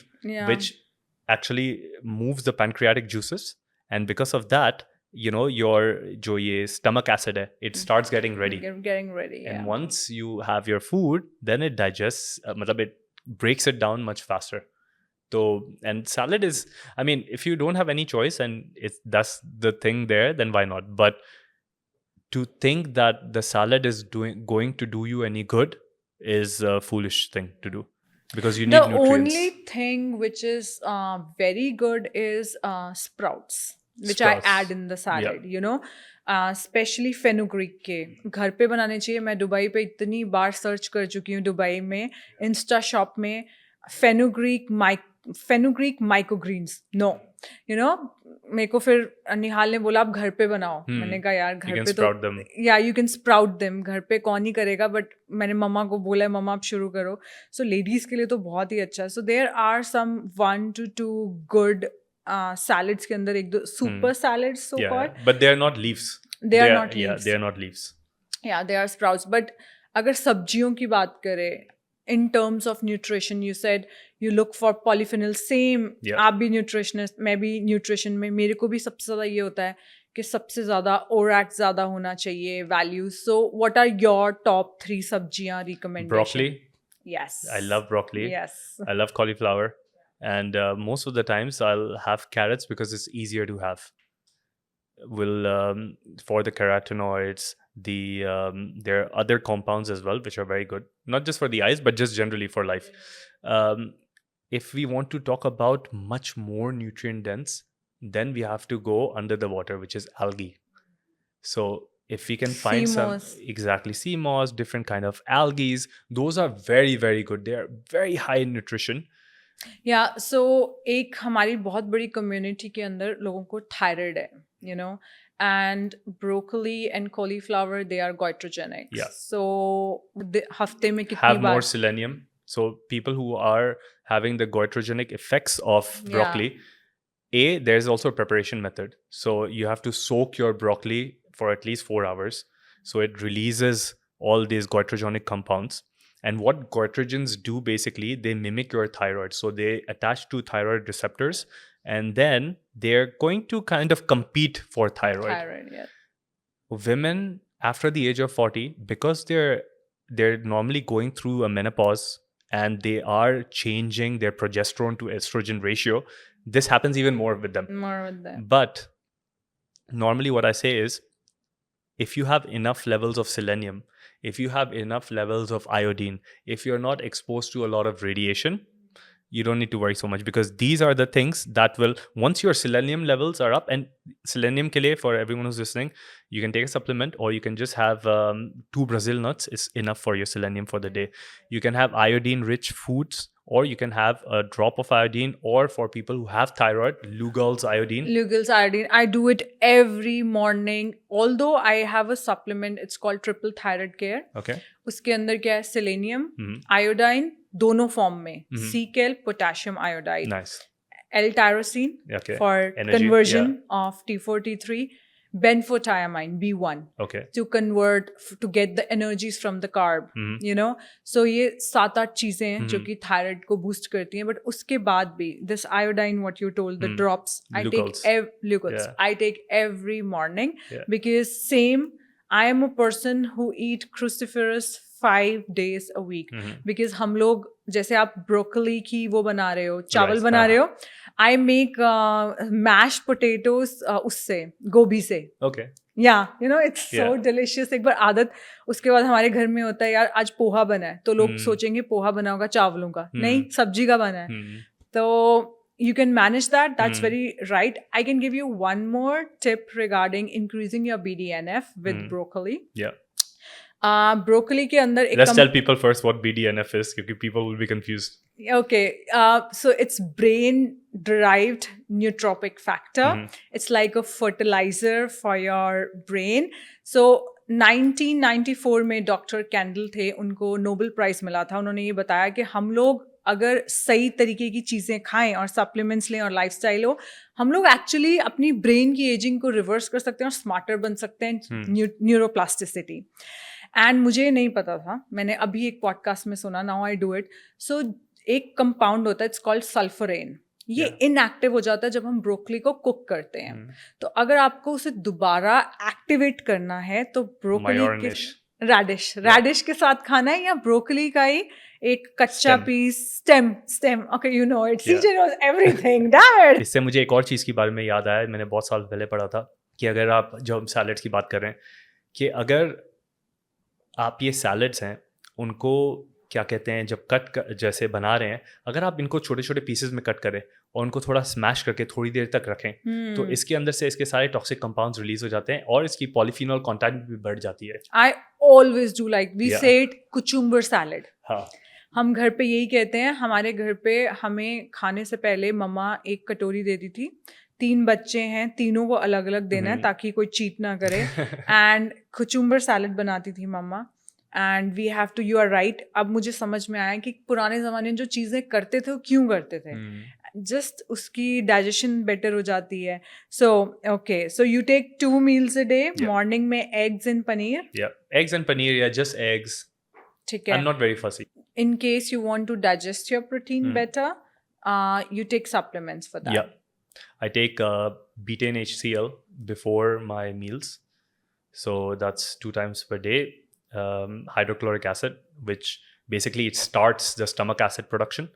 which actually moves the pancreatic juices, and because of that, your जो ये stomach acid है, it starts getting ready. And once you have your food, then it digests, मतलब it breaks it down much faster. So, and salad is, I mean, if you don't have any choice and that's the thing there, then why not? But to think that the salad is going to do you any good is a foolish thing to do, because you need nutrients. The only thing which is very good is sprouts, which I add in the salad, specially fenugreek के घर पे बनाने चाहिए. मैं Dubai पे इतनी बार search कर चुकी हूँ, दुबई में इंस्टा शॉप में फेनुग्रीक माइक्रोग्रीन्स, मेरे को फिर निहाल ने बोला आप घर पे बनाओ. मैंने कहा यार घर पे तो या यू कैन स्प्राउट देम, घर पे कौन ही करेगा, बट मैंने मम्मा को बोला है मम्मा आप शुरू करो. सो लेडीज़ के लिए तो बहुत ही अच्छा है. So there are some 1 to 2 good salads के अंदर, एक दो super salads so called, but they are not leaves. They are not leaves. They are not leaves. Yeah, they are sprouts. But अगर सब्जियों की बात करें, in terms of nutrition, you said you look for polyphenols. Same. आप भी nutritionist, मैं भी nutrition में, मेरे को भी सबसे ज़्यादा ये होता है कि सबसे ज़्यादा ORAC ज़्यादा होना चाहिए, values. So what are your top 3 सब्जियाँ recommendation? Broccoli. Yes. I love broccoli. Yes. I love cauliflower. And most of the times I'll have carrots because it's easier to have. will for the carotenoids. There are other compounds as well which are very good, not just for the eyes but just generally for life. If we want to talk about much more nutrient dense, then we have to go under the water, which is algae. So if we can find Sea some, moss. exactly, sea moss, different kind of algae, those are very, very good. They are very high in nutrition. या सो एक हमारी बहुत बड़ी community के अंदर लोगों को thyroid है, you know, and broccoli and cauliflower they are goitrogenic. Yeah. So हफ्ते में कितनी Have bar? more selenium. So people who are having the goitrogenic effects of broccoli, there's also a preparation method. So you have to soak your broccoli for at least 4 hours. So it releases all these goitrogenic compounds. And what goitrogens do basically, they mimic your thyroid. So they attach to thyroid receptors, and then they're going to kind of compete for thyroid. Thyroid, yeah. Women after the age of 40, because they're normally going through a menopause and they are changing their progesterone to estrogen ratio, this happens even more with them. More with them. But normally what I say is, if you have enough levels of selenium, if you have enough levels of iodine, if you're not exposed to a lot of radiation, you don't need to worry so much, because these are the things that will, once your selenium levels are up, and selenium ke liye, for everyone who's listening, you can take a supplement, or you can just have 2 Brazil nuts is enough for your selenium for the day. You can have iodine rich foods, or you can have a drop of iodine, or for people who have thyroid, Lugol's iodine. Lugol's iodine. I do it every morning. Although I have a supplement, it's called Triple Thyroid Care. Okay. उसके अंदर क्या है? Selenium, iodine, दोनों form में, C-Kel, potassium iodide, Nice. L-tyrosine Okay. for Energy, conversion yeah. of T4, T3, benfotiamine, B1, Okay. to convert, to get the energies from the carb, you know. So ये 7-8 चीजें हैं जो कि thyroid को boost करती हैं. But उसके बाद भी this iodine, what you told, the drops, I Lugol's. take Lugol's. Yeah. I take every morning, Yeah. because I am a person who eat cruciferous 5 days a week. Because हम लोग, जैसे आप broccoli की वो बना रहे हो, चावल Right. बना रहे हो, I make mashed potatoes उससे, गोभी से. Okay. Yeah, you know, it's so Yeah. delicious. एक बार आदत, उसके बाद हमारे घर में होता है, यार आज पोहा बना है, तो लोग सोचेंगे पोहा बना होगा चावलों का. नहीं, सब्जी का बना है. तो you can manage that. That's very right. I can give you one more tip regarding increasing your BDNF with broccoli. Yeah. Broccoli के अंदर एक Let's tell people first what BDNF is, because people will be confused. Okay, so it's brain derived nootropic factor. It's like a fertilizer for your brain. So 1994 में doctor candle थे, उनको Nobel prize मिला था. उन्होंने ये बताया कि हम लोग अगर सही तरीके की चीज़ें खाएं और सप्लीमेंट्स लें और लाइफस्टाइल हो, हम लोग एक्चुअली अपनी ब्रेन की एजिंग को रिवर्स कर सकते हैं और स्मार्टर बन सकते हैं. न्यूरोप्लास्टिसिटी. एंड मुझे नहीं पता था, मैंने अभी एक पॉडकास्ट में सुना, नाउ आई डू इट. सो एक कंपाउंड होता है, इट्स कॉल्ड सल्फरेन. ये इनएक्टिव हो जाता है जब हम ब्रोकली को कुक करते हैं. तो अगर आपको उसे दोबारा एक्टिवेट करना है तो ब्रोकली के रेडिश के साथ खाना है, या ब्रोकली का ही एक कच्चा piece, stem. Okay, you know it. CJ knows everything. Damn it. इससे मुझे एक और चीज़ के बारे में याद आया, मैंने बहुत साल पहले पढ़ा था कि अगर आप, जो हम सैलड्स की बात कर रहे हैं, कि अगर आप ये सैलड्स हैं उनको क्या कहते हैं, जब जैसे बना रहे हैं, अगर आप इनको छोटे छोटे पीसेस में कट करें और उनको थोड़ा स्मैश करके थोड़ी देर तक रखें, तो इसके अंदर से इसके सारे टॉक्सिक कंपाउंड्स रिलीज हो जाते हैं और इसकी पॉलीफिनॉल कंटेंट भी बढ़ जाती है. I always do like we say it kachumber salad. हाँ, हम घर पे यही कहते हैं. हमारे घर पे हमें खाने से पहले मम्मा एक कटोरी देती थी. 3 बच्चे हैं, तीनों को अलग अलग देना है ताकि कोई चीट ना करे. एंड कुचुम्बर सैलड बनाती थी मम्मा. And we have to, you are right. अब मुझे समझ में आया कि पुराने ज़माने में जो चीज़ें करते थे वो क्यों करते थे. जस्ट उसकी डाइजेशन बेटर हो जाती है. So okay, so you take 2 meals a day. Morning में eggs and paneer. Eggs and paneer, या जस्ट एग्स. ठीक है. I am not very fussy. In case you want to digest your protein better, you take supplements for that. Yeah. I take betaine HCl before my meals. So that's 2 times per day. Hydrochloric acid, which basically it starts the stomach acid production.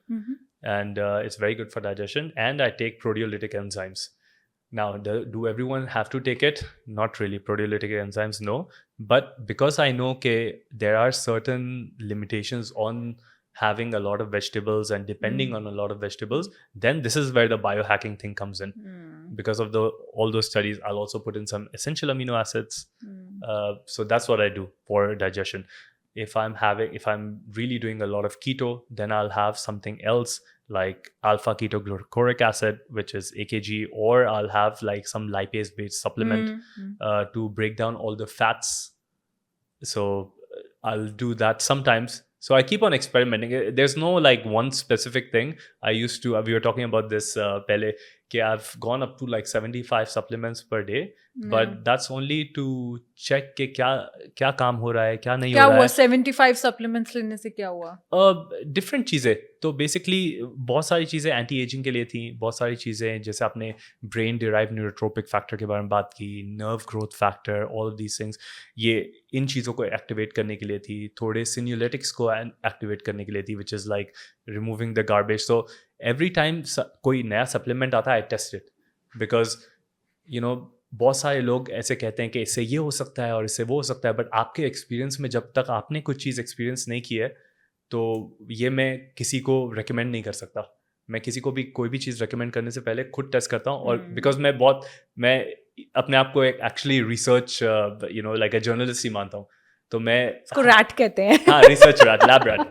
And it's very good for digestion. And I take proteolytic enzymes. Now, do everyone have to take it? Not really. Proteolytic enzymes, no. But because I know there are certain limitations on having a lot of vegetables and depending on a lot of vegetables, then this is where the biohacking thing comes in. Because of all those studies, I'll also put in some essential amino acids. So that's what I do for digestion. If I'm really doing a lot of keto, then I'll have something else like alpha ketoglucoric acid, which is AKG, or I'll have like some lipase based supplement to break down all the fats. So I'll do that sometimes. So I keep on experimenting. There's no like one specific thing. We were talking about this pehle, कि I've gone up to like 75 supplements per day, but that's only to check कि क्या काम हो रहा है, क्या नहीं हो क्या रहा हुआ है. 75 सप्लीमेंट्स लेने से क्या हुआ? डिफरेंट चीज़ें. तो बेसिकली बहुत सारी चीज़ें एंटी एजिंग के लिए थी, बहुत सारी चीज़ें जैसे आपने ब्रेन डिराइव न्यूरोट्रोपिक फैक्टर के बारे में बात की, nerve growth factor, all of these things, ये इन चीज़ों को एक्टिवेट करने के लिए थी. थोड़े सिन्यूलेटिक्स को एक्टिवेट करने के लिए थी, which is like removing the garbage. So every time कोई नया सप्लीमेंट आता है, आई टेस्ट इट, बिकॉज बहुत सारे लोग ऐसे कहते हैं कि इससे ये हो सकता है और इससे वो हो सकता है, बट आपके एक्सपीरियंस में जब तक आपने कुछ चीज़ एक्सपीरियंस नहीं की है, तो ये मैं किसी को रेकमेंड नहीं कर सकता. मैं किसी को भी कोई भी चीज़ रेकमेंड करने से पहले खुद टेस्ट करता हूँ. और बिकॉज मैं अपने आप को एक actually research like a journalist ही मानता हूँ. तो मैं इसको रैट कहते हैं. हाँ, रिसर्च रैट, लैब रैट.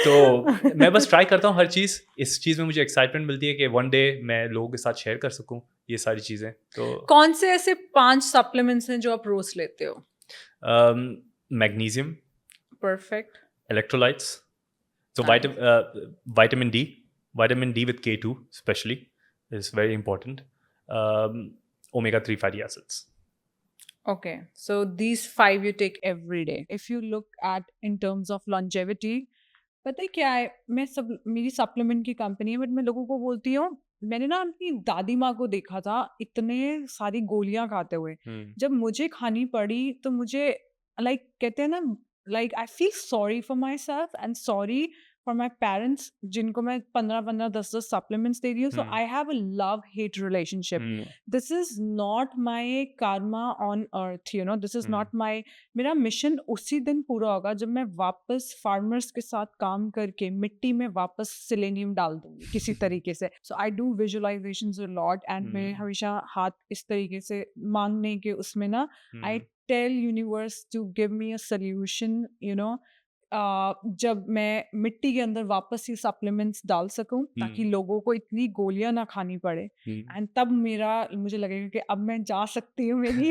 तो मैं बस ट्राई करता हूँ हर चीज़. इस चीज़ में मुझे एक्साइटमेंट मिलती है कि वन डे मैं लोगों के साथ शेयर कर सकूँ ये सारी चीज़ें. तो कौन से ऐसे 5 सप्लीमेंट्स हैं जो आप रोज लेते हो? Magnesium, perfect. electrolytes. So vitamin D with K2 especially is very important. Omega-3 fatty acids. Okay, so these 5 you take every day. If you look at in terms of longevity, पता है क्या है, मेरी सप्लीमेंट की company है, but मैं लोगों को बोलती हूँ, मैंने ना अपनी दादी माँ को देखा था इतने सारी गोलियां खाते हुए. जब मुझे खानी पड़ी तो मुझे लाइक कहते हैं ना, like I feel sorry for myself and sorry for my parents जिनको मैं 15 10 सप्लीमेंट्स दे रही हूँ. So I have a love hate relationship. This is not my karma on earth, this is not my. मेरा mission उसी दिन पूरा होगा जब मैं वापस फार्मर्स के साथ काम करके मिट्टी में वापस सिलेनियम डाल दूंगी किसी तरीके से. So I do visualizations a lot and मैं हमेशा हाथ इस तरीके से मांगने के उसमें ना, I tell universe to give me a solution. जब मैं मिट्टी के अंदर वापस ये सप्लीमेंट्स डाल सकूं ताकि लोगों को इतनी गोलियां ना खानी पड़े. एंड तब मुझे लगेगा कि अब मैं जा सकती हूँ मेरी.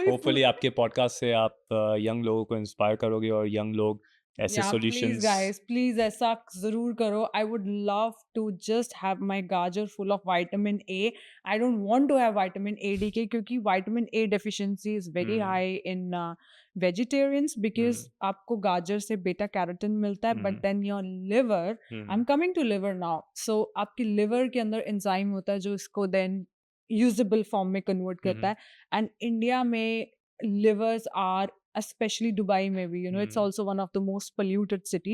होपफुली आपके पॉडकास्ट से आप यंग लोगों को इंस्पायर करोगे और यंग लोग ऐसे प्लीज सॉल्यूशंस. गाइस, प्लीज ऐसा जरूर करो. I would love to just have my गाजर full of vitamin A. I don't want to have vitamin A D K, क्योंकि vitamin A deficiency is very high in vegetarians, because आपको गाजर से beta carotene मिलता है, but then your liver, I am coming to liver now. So आपके liver के अंदर enzyme होता है जो इसको देन यूजेबल फॉर्म में कन्वर्ट करता है. एंड इंडिया में livers are, especially Dubai maybe, it's also one of the most polluted city.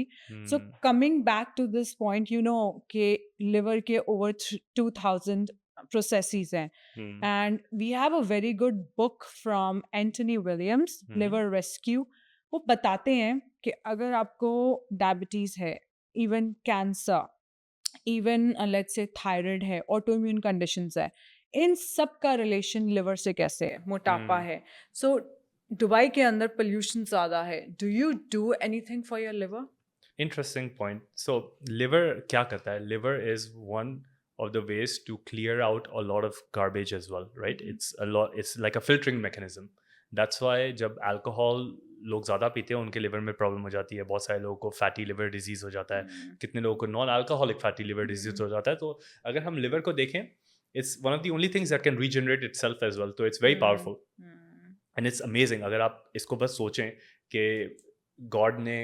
So coming back to this point, ke liver ke over 2000 processes hain. And we have a very good book from Anthony Williams, Liver Rescue. वो बताते हैं कि अगर आपको diabetes है, even cancer, even let's say thyroid है, autoimmune conditions है, इन सब का रिलेशन लिवर से कैसे है, मोटापा है. सो दुबई के अंदर पोल्यूशन ज़्यादा है. Do you do anything for your liver? Interesting point. So liver क्या करता है? Liver is one of the ways to clear out a lot of garbage as well, right? It's like a filtering mechanism. That's why जब alcohol लोग ज़्यादा पीते हैं उनके liver में प्रॉब्लम हो जाती है. बहुत सारे लोगों को फैटी लिवर डिजीज़ हो जाता है, कितने लोगों को non alcoholic fatty liver disease हो जाता है. तो अगर हम लिवर को देखें, it's one of the only things that can regenerate itself as well. So it's very powerful. And it's amazing. अगर आप इसको बस सोचें कि गॉड ने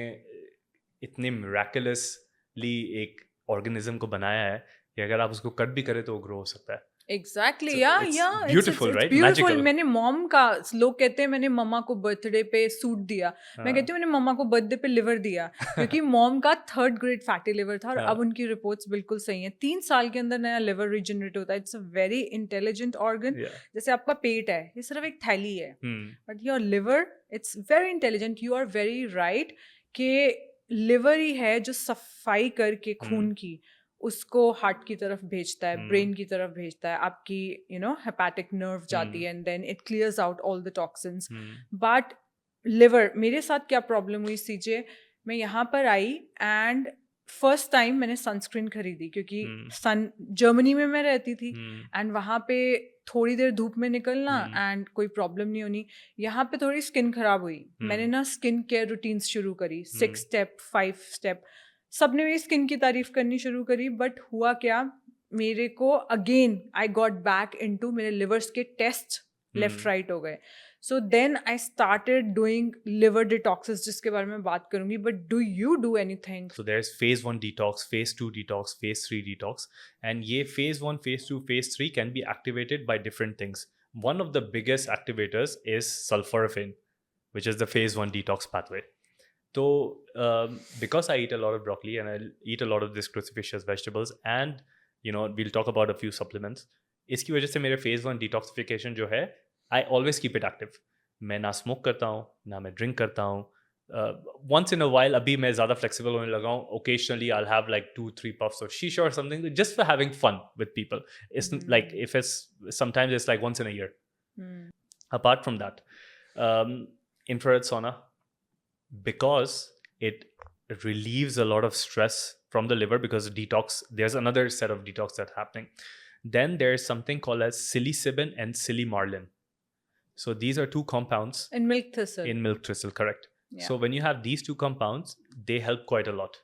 इतने miraculously एक ऑर्गेनिज्म को बनाया है कि अगर आप उसको कट भी करें तो वो ग्रो हो सकता है. एग्जैक्टली So या it's it's beautiful, it's right? Beautiful. Magical. मैंने मॉम का, लोग कहते हैं मैंने मम्मा को बर्थडे पे सूट दिया, मैं हाँ. कहती हूँ मैंने मम्मा को बर्थडे पे लिवर दिया, क्योंकि मॉम का 3rd ग्रेड फैटी लिवर था और हाँ. अब उनकी रिपोर्ट्स बिल्कुल सही हैं. 3 साल के अंदर नया लिवर रिजनरेट होता है. It's a very intelligent organ. Yeah. जैसे आपका पेट है, ये सिर्फ एक थैली है, Hmm. But your liver it's very intelligent. You are very right कि लिवर ही है जो सफाई करके खून की उसको हार्ट की तरफ भेजता है, ब्रेन की तरफ भेजता है, आपकी हेपेटिक नर्व जाती है and then it clears out all the toxins. But liver, मेरे साथ क्या प्रॉब्लम हुई सीजे, मैं यहाँ पर आई एंड फर्स्ट टाइम मैंने सनस्क्रीन खरीदी, क्योंकि जर्मनी में मैं रहती थी एंड वहाँ पे थोड़ी देर धूप में निकलना एंड कोई प्रॉब्लम नहीं होनी. यहाँ पे थोड़ी स्किन खराब हुई, मैंने ना स्किन केयर रूटीन्स शुरू करी, 6 स्टेप 5 स्टेप. सबने मेरी स्किन की तारीफ करनी शुरू करी, बट हुआ क्या, मेरे को again I got back into, मेरे लिवर्स के टेस्ट लेफ्ट राइट हो गए. So then I started doing liver detoxes, जिसके बारे में बात करूंगी. But do you do anything? So there's phase 1 detox, phase 2 detox, phase 3 detox, and ये phase 1, phase 2, phase 3 can be activated by different things. One of the biggest activators is sulforaphane, which is the phase 1 detox pathway. So because I eat a lot of broccoli and I eat a lot of this cruciferous vegetables, and we'll talk about a few supplements, इसकी वजह से मेरे phase 1 detoxification जो है, I always keep it active. मैं ना smoke करता हूँ, ना मैं ड्रिंक करता हूँ. Once in a while, अभी मैं ज़्यादा flexible होने लगा हूँ. Occasionally, I'll have like 2-3 puffs of shisha or something, just for having fun with people. It's like sometimes it's like once in a year. Apart from that, infrared sauna, because it relieves a lot of stress from the liver, because there's another set of detox that's happening. Then there's something called as psilocybin and silymarlin. So these are two compounds in milk thistle. Correct. Yeah. So when you have these two compounds, they help quite a lot.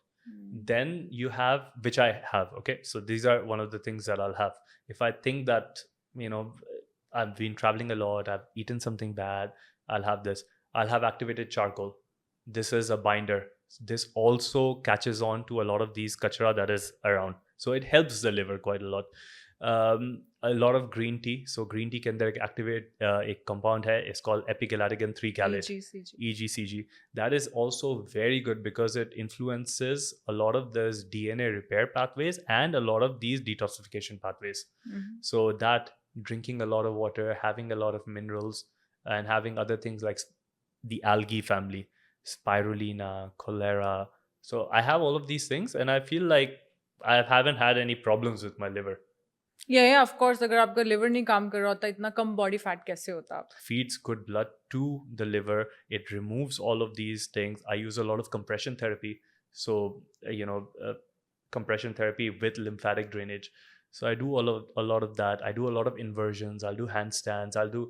Then you have, which I have, okay? So these are one of the things that I'll have. If I think that, I've been traveling a lot, I've eaten something bad, I'll have this. I'll have activated charcoal. This is a binder. This also catches on to a lot of these kachra that is around. So it helps the liver quite a lot. A lot of green tea. So green tea के अंदर activate एक compound है, it's called epigallagin 3 gallate, EGCG. That is also very good because it influences a lot of those DNA repair pathways and a lot of these detoxification pathways. So that, drinking a lot of water, having a lot of minerals, and having other things like the algae family, spirulina, cholera. So I have all of these things and I feel like I haven't had any problems with my liver. Yeah, of course. अगर आपका liver नहीं काम कर रहा होता, इतना कम body fat कैसे होता? Feeds good blood to the liver. It removes all of these things. I use a lot of compression therapy. So compression therapy with lymphatic drainage. So I do a lot of that. I do a lot of inversions. I'll do handstands. I'll do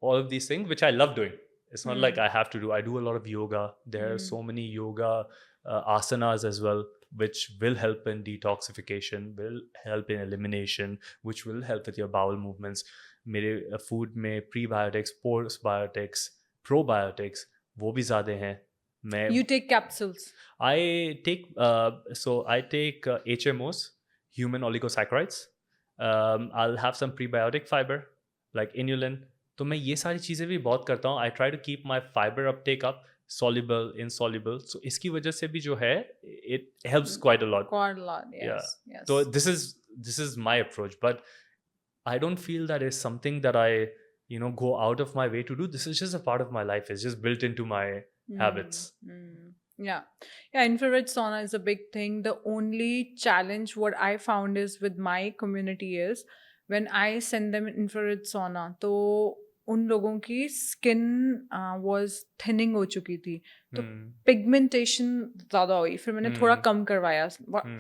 all of these things, which I love doing. It's not like I have to do. I do a lot of yoga. There are so many yoga asanas as well, which will help in detoxification, will help in elimination, which will help with your bowel movements. मेरे food में prebiotics, postbiotics, probiotics वो भी ज़्यादा हैं. You take capsules? I take HMOs, human oligosaccharides. I'll have some prebiotic fiber like inulin. तो मैं ये सारी चीज़ें भी बहुत करता हूँ. I try to keep my fiber uptake up, soluble, insoluble. So इसकी वजह से भी जो है, it helps quite a lot. Quite a lot, yes. Yeah. So this is my approach, but I don't feel that is something that I go out of my way to do. This is just a part of my life. It's just built into my habits. Yeah, infrared sauna is a big thing. The only challenge what I found is with my community is when I send them infrared sauna, तो उन लोगों की skin was thinning हो चुकी थी, तो pigmentation ज़्यादा हुई. फिर मैंने थोड़ा कम करवाया.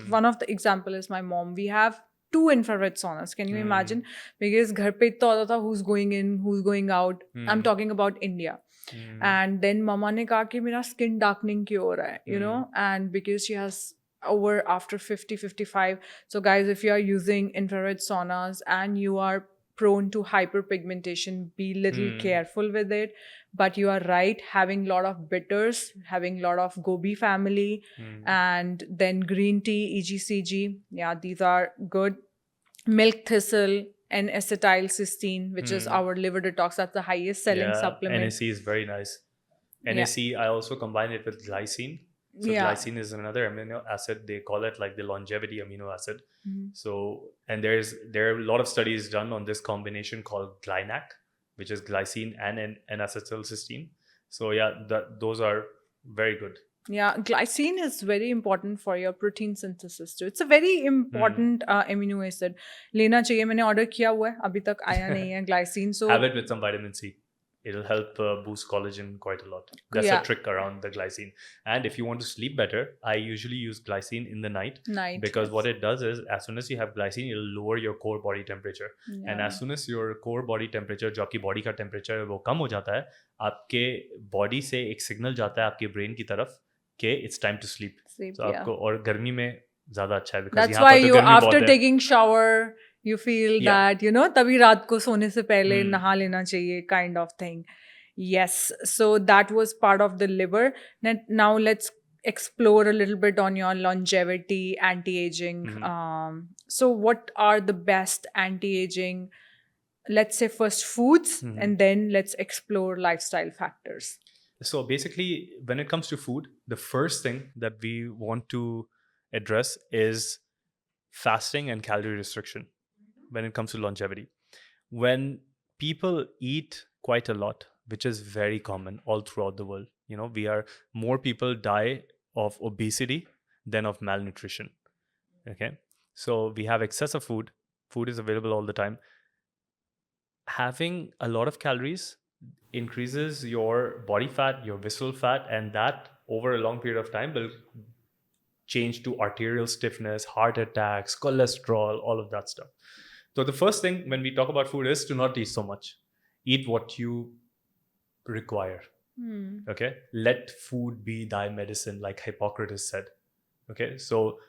One of the example is my mom. We have 2 infrared saunas. Can you imagine? Because घर पे इतना होता था who's going in, who's going out. I'm talking about India. And then mama ने कहा कि मेरा skin darkening क्यों हो रहा है, and because she has over after 50-55. So guys, if you are using infrared saunas and you are prone to hyperpigmentation, be little careful with it. But you are right, having lot of bitters, having lot of gobi family, and then green tea, EGCG, yeah, these are good. milk thistle and acetylcysteine, which is Hmm. our liver detox. That's the highest selling Yeah, supplement. NAC is very nice. Yeah. NAC, I also combine it with glycine. So Yeah. glycine is another amino acid. They call it like the longevity amino acid. Mhm. So, and there are a lot of studies done on this combination called GlyNAC, which is glycine and acetylcysteine. So yeah, those are very good. Yeah, glycine is very important for your protein synthesis too. It's a very important amino acid. लेना चाहिए, मैंने order किया हुआ है, अभी तक आया नहीं है glycine. So Have it with some vitamin C. It'll help boost collagen quite a lot. That's Yeah. a trick around the glycine. And if you want to sleep better, I usually use glycine in the night night. because yes. what it does is, as soon as you have glycine, it'll lower your core body temperature. Yeah. And as soon as your core body temperature, जो आपकी body का temperature है वो कम हो जाता है, आपके body से एक signal जाता है आपके brain की तरफ कि it's time to sleep. Sleep, So yeah. आपको और गर्मी में ज़्यादा अच्छा है because That's यहाँ why पर तो you गर्मी after बहुत है. taking shower you feel Yeah. that तभी रात को सोने से पहले Hmm. नहा लेना चाहिए kind of thing. Yes, so that was part of the liver. Now let's explore a little bit on your longevity, anti-aging. Mhm. So what are the best anti-aging, let's say first foods, Mhm. and then let's explore lifestyle factors. So basically, when it comes to food, the first thing that we want to address is fasting and calorie restriction when it comes to longevity. When people eat quite a lot, which is very common all throughout the world, more people die of obesity than of malnutrition. Okay. So we have excess of food. Food is available all the time. Having a lot of calories increases your body fat, your visceral fat, and that over a long period of time will change to arterial stiffness, heart attacks, cholesterol, all of that stuff. So the first thing when we talk about food is to not eat so much. Eat what you require. Okay? Let food be thy medicine, like Hippocrates said. Okay? So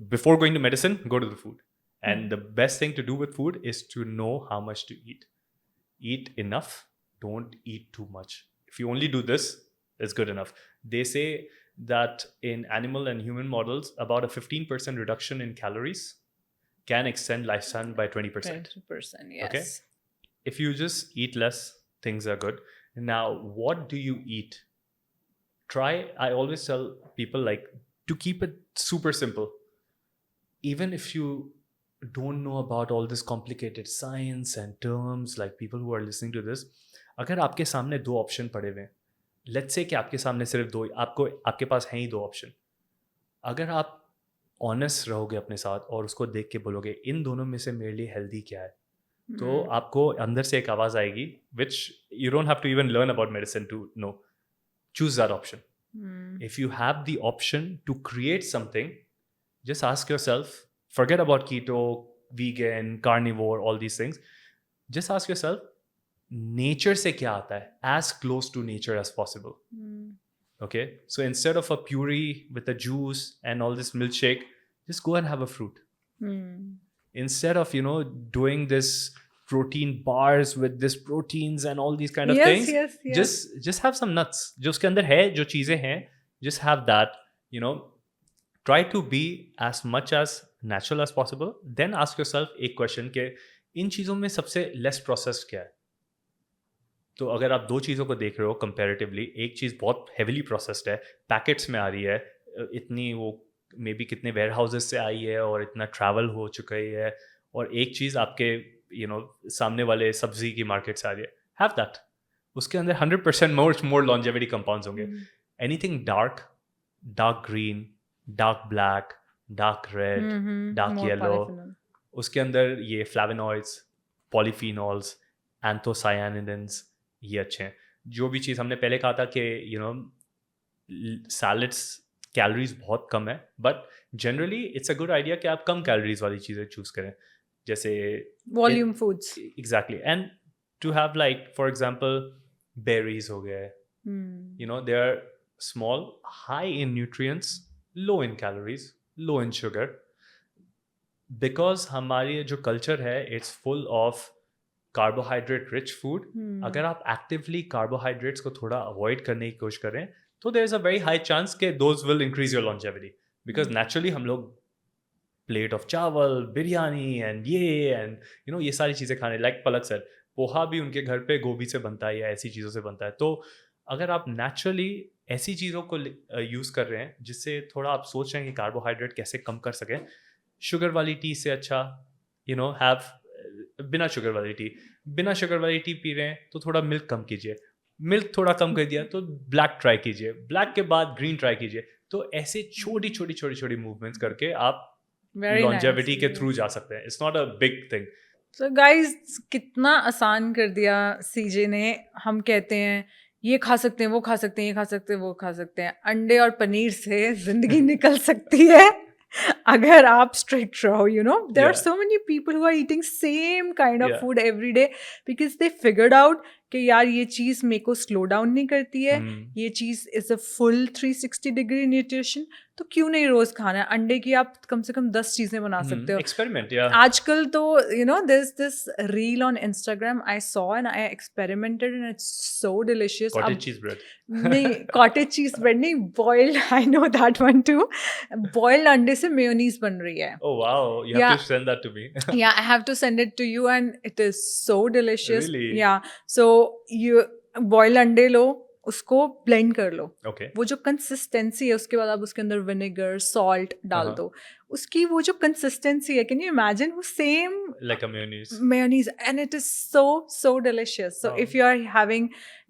before going to medicine, go to the food. And the best thing to do with food is to know how much to eat. Eat enough. Don't eat too much. If you only do this, it's good enough. They say that in animal and human models, about a 15% reduction in calories can extend lifespan by 20%. 20%, yes. Okay? If you just eat less, things are good. Now, what do you eat? I always tell people to keep it super simple. Even if you don't know about all this complicated science and terms, like people who are listening to this, अगर आपके सामने 2 option पड़े हुए हैं, let's say कि आपके सामने सिर्फ 2, आपके पास हैं ही 2 ऑप्शन. अगर आप ऑनेस्ट रहोगे अपने साथ और उसको देख के बोलोगे इन दोनों में से मेरे लिए हेल्दी क्या है, तो आपको अंदर से एक आवाज़ आएगी which you don't have to even learn about medicine to know. Choose that option. If you have the option to create something, just ask yourself, forget about keto, vegan, carnivore, all these things. Just ask yourself, nature se kya aata hai? As close to nature as possible. Okay? So instead of a puree with a juice and all this milkshake, just go and have a fruit. Instead of, doing this protein bars with this proteins and all these kind of things, just have some nuts. Jo uske andar hai, jo cheezein hain, just have that, Try to be as much as natural as possible. Then ask yourself एक question कि इन चीज़ों में सबसे less processed क्या है. तो अगर आप 2 चीज़ों को देख रहे हो comparatively, एक चीज़ बहुत heavily processed है, पैकेट्स में आ रही है, इतनी वो मे बी कितने वेयर हाउसेस से आई है और इतना ट्रैवल हो चुका है, और एक चीज़ आपके सामने वाले सब्जी की मार्केट से आ रही है. Have that. उसके अंदर 100% more longevity compounds होंगे. Anything dark green, dark black, dark red, dark yellow, उसके अंदर ये flavonoids, polyphenols, anthocyanidins, ये अच्छे हैं. जो भी चीज़ हमने पहले कहा था कि salads कैलोरीज बहुत कम है, but generally it's a good idea कि आप कम कैलोरीज वाली चीज़ें चूज करें, जैसे volume foods. Exactly. And to have like for example berries हो गए, they are small, high in nutrients, low in calories, low in sugar, because हमारी जो कल्चर है it's full of carbohydrate rich food. अगर आप actively carbohydrates को थोड़ा avoid करने की कोशिश करें तो there is a very high chance के those will increase your longevity, because naturally हम लोग प्लेट ऑफ चावल, बिरयानी एंड ये सारी चीज़ें खाने, लाइक पलक सर, पोहा भी उनके घर पे गोभी से बनता है या ऐसी चीज़ों से बनता है। तो अगर आप नेचुरली ऐसी चीज़ों को यूज़ कर रहे हैं जिससे थोड़ा आप सोच रहे हैं कि कार्बोहाइड्रेट कैसे कम कर सकें, शुगर वाली टी से अच्छा हैव बिना शुगर वाली टी पी रहे हैं तो थोड़ा मिल्क कम कीजिए, मिल्क थोड़ा कम कर दिया तो ब्लैक ट्राई कीजिए, ब्लैक के बाद ग्रीन ट्राई कीजिए। तो ऐसे छोटी मूवमेंट्स करके आप Very लॉन्जेविटी nice. के थ्रू जा सकते हैं। It's not a big thing. So guys, कितना आसान कर दिया सीजे ने। हम कहते हैं ये खा सकते हैं, वो खा सकते हैं, ये खा सकते हैं, वो खा सकते हैं। अंडे और पनीर से जिंदगी निकल सकती है अगर आप स्ट्रिक्ट रहो। there are Yeah. so many people who are eating same kind of Yeah. food every day because they figured out कि यार ये चीज़ मेरे को स्लो डाउन नहीं करती है, ये चीज़ is a full 360 degree nutrition, तो क्यों नहीं रोज़ खाना है। अंडे की आप कम से कम 10 चीज़ें बना सकते हो। Experiment, yeah. आजकल तो there's this reel on Instagram I saw and I experimented and it's so delicious. Cottage अब cheese bread. नहीं, कॉटेज चीज ब्रेड नहीं, boiled, I know that one two. Boiled अंडे से मेयोनीज बन रही है। Oh wow, you have Yeah. to send that to me. Yeah, I have to send it to you and it is so delicious. Really? Yeah, so you boiled अंडे लो, उसको blend कर लो। Okay. वो जो consistency है, उसके बाद आप उसके अंदर विनेगर, सॉल्ट डाल Uh-huh. दो। उसकी वो जो कंसिस्टेंसी है, कैन यू इमेजिन, वो same Like a mayonnaise. mayonnaise and it is so delicious. So Wow. if you are having,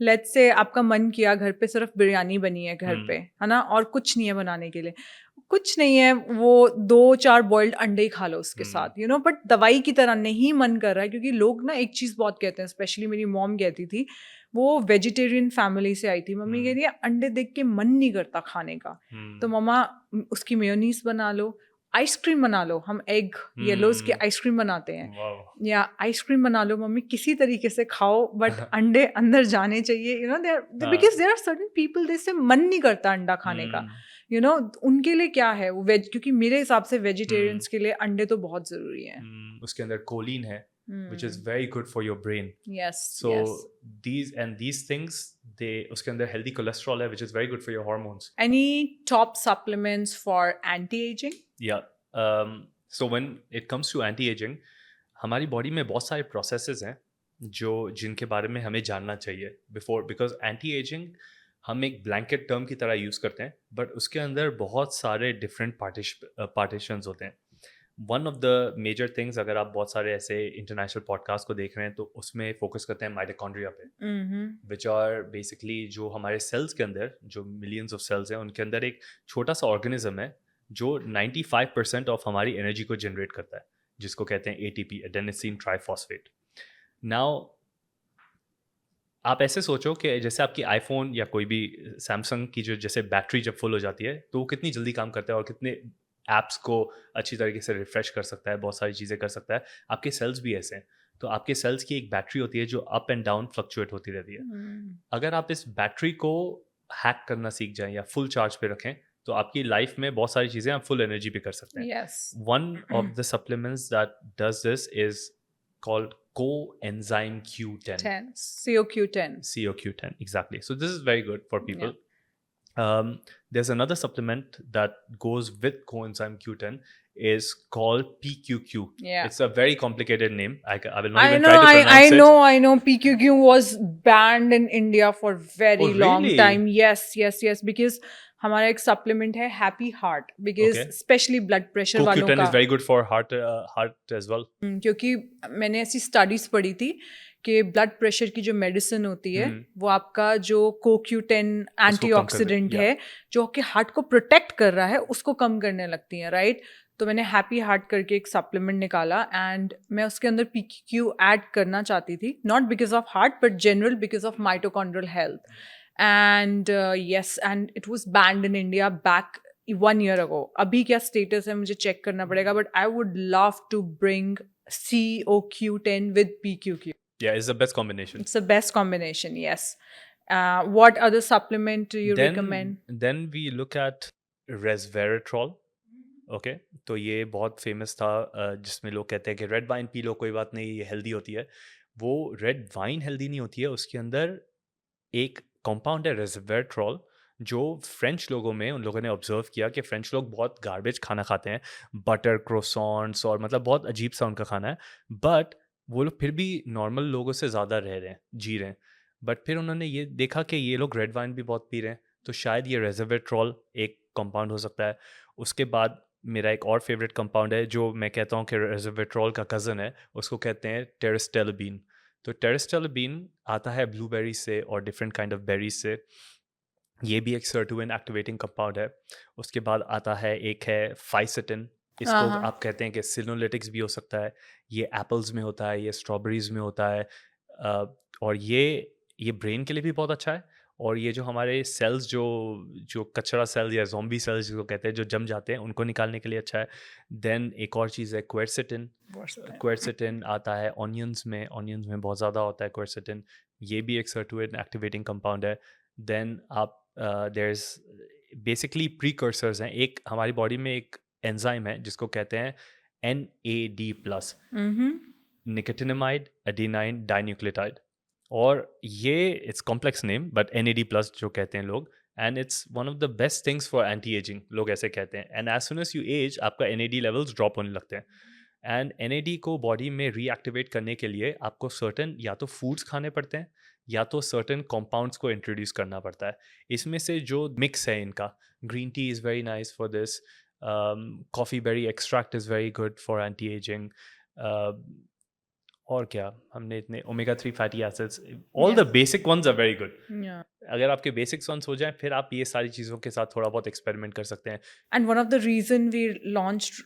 let's say आपका मन किया घर पे सिर्फ बिरयानी बनी है घर पे, है ना, और कुछ नहीं है बनाने के लिए, कुछ नहीं है, वो 2-4 बॉइल्ड अंडे ही खा लो उसके साथ, बट दवाई की तरह नहीं मन कर रहा है। क्योंकि लोग ना एक चीज़ बहुत कहते हैं, स्पेशली मेरी मॉम कहती थी, वो वेजिटेरियन फैमिली से आई थी, मम्मी कह रही है अंडे देख के मन नहीं करता खाने का, तो मम्मा उसकी मेयोनीज बना लो, आइसक्रीम बना लो, हम एग येलोज की आइसक्रीम बनाते हैं, Wow. या आइसक्रीम बना लो मम्मी, किसी तरीके से खाओ बट अंडे अंदर जाने चाहिए। Because there are certain people जिससे मन नहीं करता अंडा खाने का, उनके लिए क्या है वो वेज, क्योंकि मेरे हिसाब से वेजिटेरियंस के लिए अंडे तो बहुत जरूरी है। उसके अंदर कोलिन है, which is very good for your brain. Yes. So these things, उसके अंदर healthy cholesterol है, which is very good for your hormones. Any top supplements for anti-aging? Yeah. So when it comes to anti-aging, हमारी body में बहुत सारे processes हैं जिनके बारे में हमें जानना चाहिए because anti-aging हम एक ब्लैंकेट टर्म की तरह यूज़ करते हैं, बट उसके अंदर बहुत सारे डिफरेंट पार्टीशंस होते हैं। One of the major things, अगर आप बहुत सारे ऐसे इंटरनेशनल पॉडकास्ट को देख रहे हैं तो उसमें फोकस करते हैं माइटोकॉन्ड्रिया पे, विच आर बेसिकली जो हमारे सेल्स के अंदर, जो मिलियंस ऑफ सेल्स हैं, उनके अंदर एक छोटा सा ऑर्गेनिज्म है जो 95% ऑफ हमारी एनर्जी को जनरेट करता है, जिसको कहते हैं ATP, एडेनोसिन ट्राइफॉस्फेट। नाउ आप ऐसे सोचो कि जैसे आपकी आईफोन या कोई भी सैमसंग की जो जैसे बैटरी जब फुल हो जाती है तो वो कितनी जल्दी काम करता है और कितने ऐप्स को अच्छी तरीके से रिफ्रेश कर सकता है, बहुत सारी चीज़ें कर सकता है। आपके सेल्स भी ऐसे हैं, तो आपके सेल्स की एक बैटरी होती है जो अप एंड डाउन फ्लक्चुएट होती रहती है। अगर आप इस बैटरी को हैक करना सीख जाएं या फुल चार्ज पे रखें तो आपकी लाइफ में बहुत सारी चीज़ें आप फुल एनर्जी पे कर सकते हैं। Yes. One of the supplements that does this is called coenzyme Q10. CoQ10. CoQ10, exactly. So this is very good for people. There's another supplement that goes with coenzyme Q10 is called PQQ. Yeah. It's a very complicated name. I will not even try to pronounce it. I know. PQQ was banned in India for very long really? time. Yes. Because हमारा एक supplement है happy heart, because specially blood pressure वालों का। CoQ10 is very good for heart as well. क्योंकि मैंने ऐसी studies पढ़ी थी कि ब्लड प्रेशर की जो मेडिसिन होती है वो आपका जो CoQ10 एंटीऑक्सीडेंट है जो कि हार्ट को प्रोटेक्ट कर रहा है उसको कम करने लगती है, राइट। तो मैंने हैप्पी हार्ट करके एक सप्लीमेंट निकाला एंड मैं उसके अंदर PQQ ऐड करना चाहती थी, not because of heart but general because of mitochondrial health. And yes, and it was banned in India back 1 year ago. अभी क्या status है मुझे check करना पड़ेगा, but I would love to bring CoQ10 with PQQ. Yeah, it's the best combination. It's the best combination, yes. What other supplement do you recommend? Then we look at resveratrol. Okay, तो ये बहुत famous था, जिसमें लोग कहते हैं कि red wine P low, कोई बात नहीं, ये हेल्दी होती है। वो रेड वाइन हेल्दी नहीं होती है, उसके अंदर एक कंपाउंड है रेसवेट्रॉल जो फ्रेंच लोगों में उन लोगों ने ऑब्जर्व किया कि फ्रेंच लोग बहुत गार्बेज खाना खाते हैं, बटर क्रोसॉन्ट्स और मतलब बहुत अजीब सा उनका खाना है, बट वो लोग फिर भी नॉर्मल लोगों से ज़्यादा रह रहे हैं, जी रहे हैं। बट फिर उन्होंने ये देखा कि ये लोग रेड वाइन भी बहुत पी रहे हैं, तो शायद ये रेज़वेट्रॉल एक कंपाउंड हो सकता है। उसके बाद मेरा एक और फेवरेट कंपाउंड है जो मैं कहता हूँ कि रेज़वेट्रॉल का कज़न है, उसको कहते हैं टेरेस्टेल्बिन। तो टेरेस्टेल्बिन आता है ब्लूबेरी से और डिफरेंट काइंड ऑफ बेरीज से। ये भी एक सर्टुइन एक्टिवेटिंग कंपाउंड है। उसके बाद आता है एक है फाइसेटिन, इसको हाँ आप कहते हैं कि सिनोलिटिक्स भी हो सकता है। ये एप्पल्स में होता है, ये स्ट्रॉबेरीज में होता है, और ये ब्रेन के लिए भी बहुत अच्छा है। और ये जो हमारे सेल्स जो जो कचरा सेल्स या ज़ॉम्बी सेल्स जिसको कहते हैं जो जम जाते हैं उनको निकालने के लिए अच्छा है। देन एक और चीज़ है क्वेरसेटिन। क्वेरसेटिन आता है ऑनियंस में बहुत ज़्यादा होता है क्वेरसेटिन। ये भी एक सर्टुइन एक्टिवेटिंग कंपाउंड है। देन आप देयर इज बेसिकली प्रीकर्सर्स हैं। एक हमारी बॉडी में एक एंजाइम है जिसको कहते हैं NAD+, निकोटिनामाइड एडेनाइन डाइन्यूक्लियोटाइड। और ये it's complex name but NAD+ जो कहते हैं लोग, and it's one of the best things for anti aging, लोग ऐसे कहते हैं। And as soon as you age आपका NAD लेवल्स ड्रॉप होने लगते हैं। एंड NAD को बॉडी में रीएक्टिवेट करने के लिए आपको सर्टन या तो फूड्स खाने पड़ते हैं या तो सर्टन कंपाउंड्स को इंट्रोड्यूस करना पड़ता है। इसमें से जो मिक्स है इनका, green tea is very nice for this, coffee berry extract is very good for anti aging. और क्या हमने इतने omega 3 fatty acids, all the basic ones are very good. Yeah. अगर आपके बेसिक्स वंस हो जाएं फिर आप ये सारी चीज़ों के साथ थोड़ा बहुत एक्सपेरिमेंट कर सकते हैं। And one of the reason we launched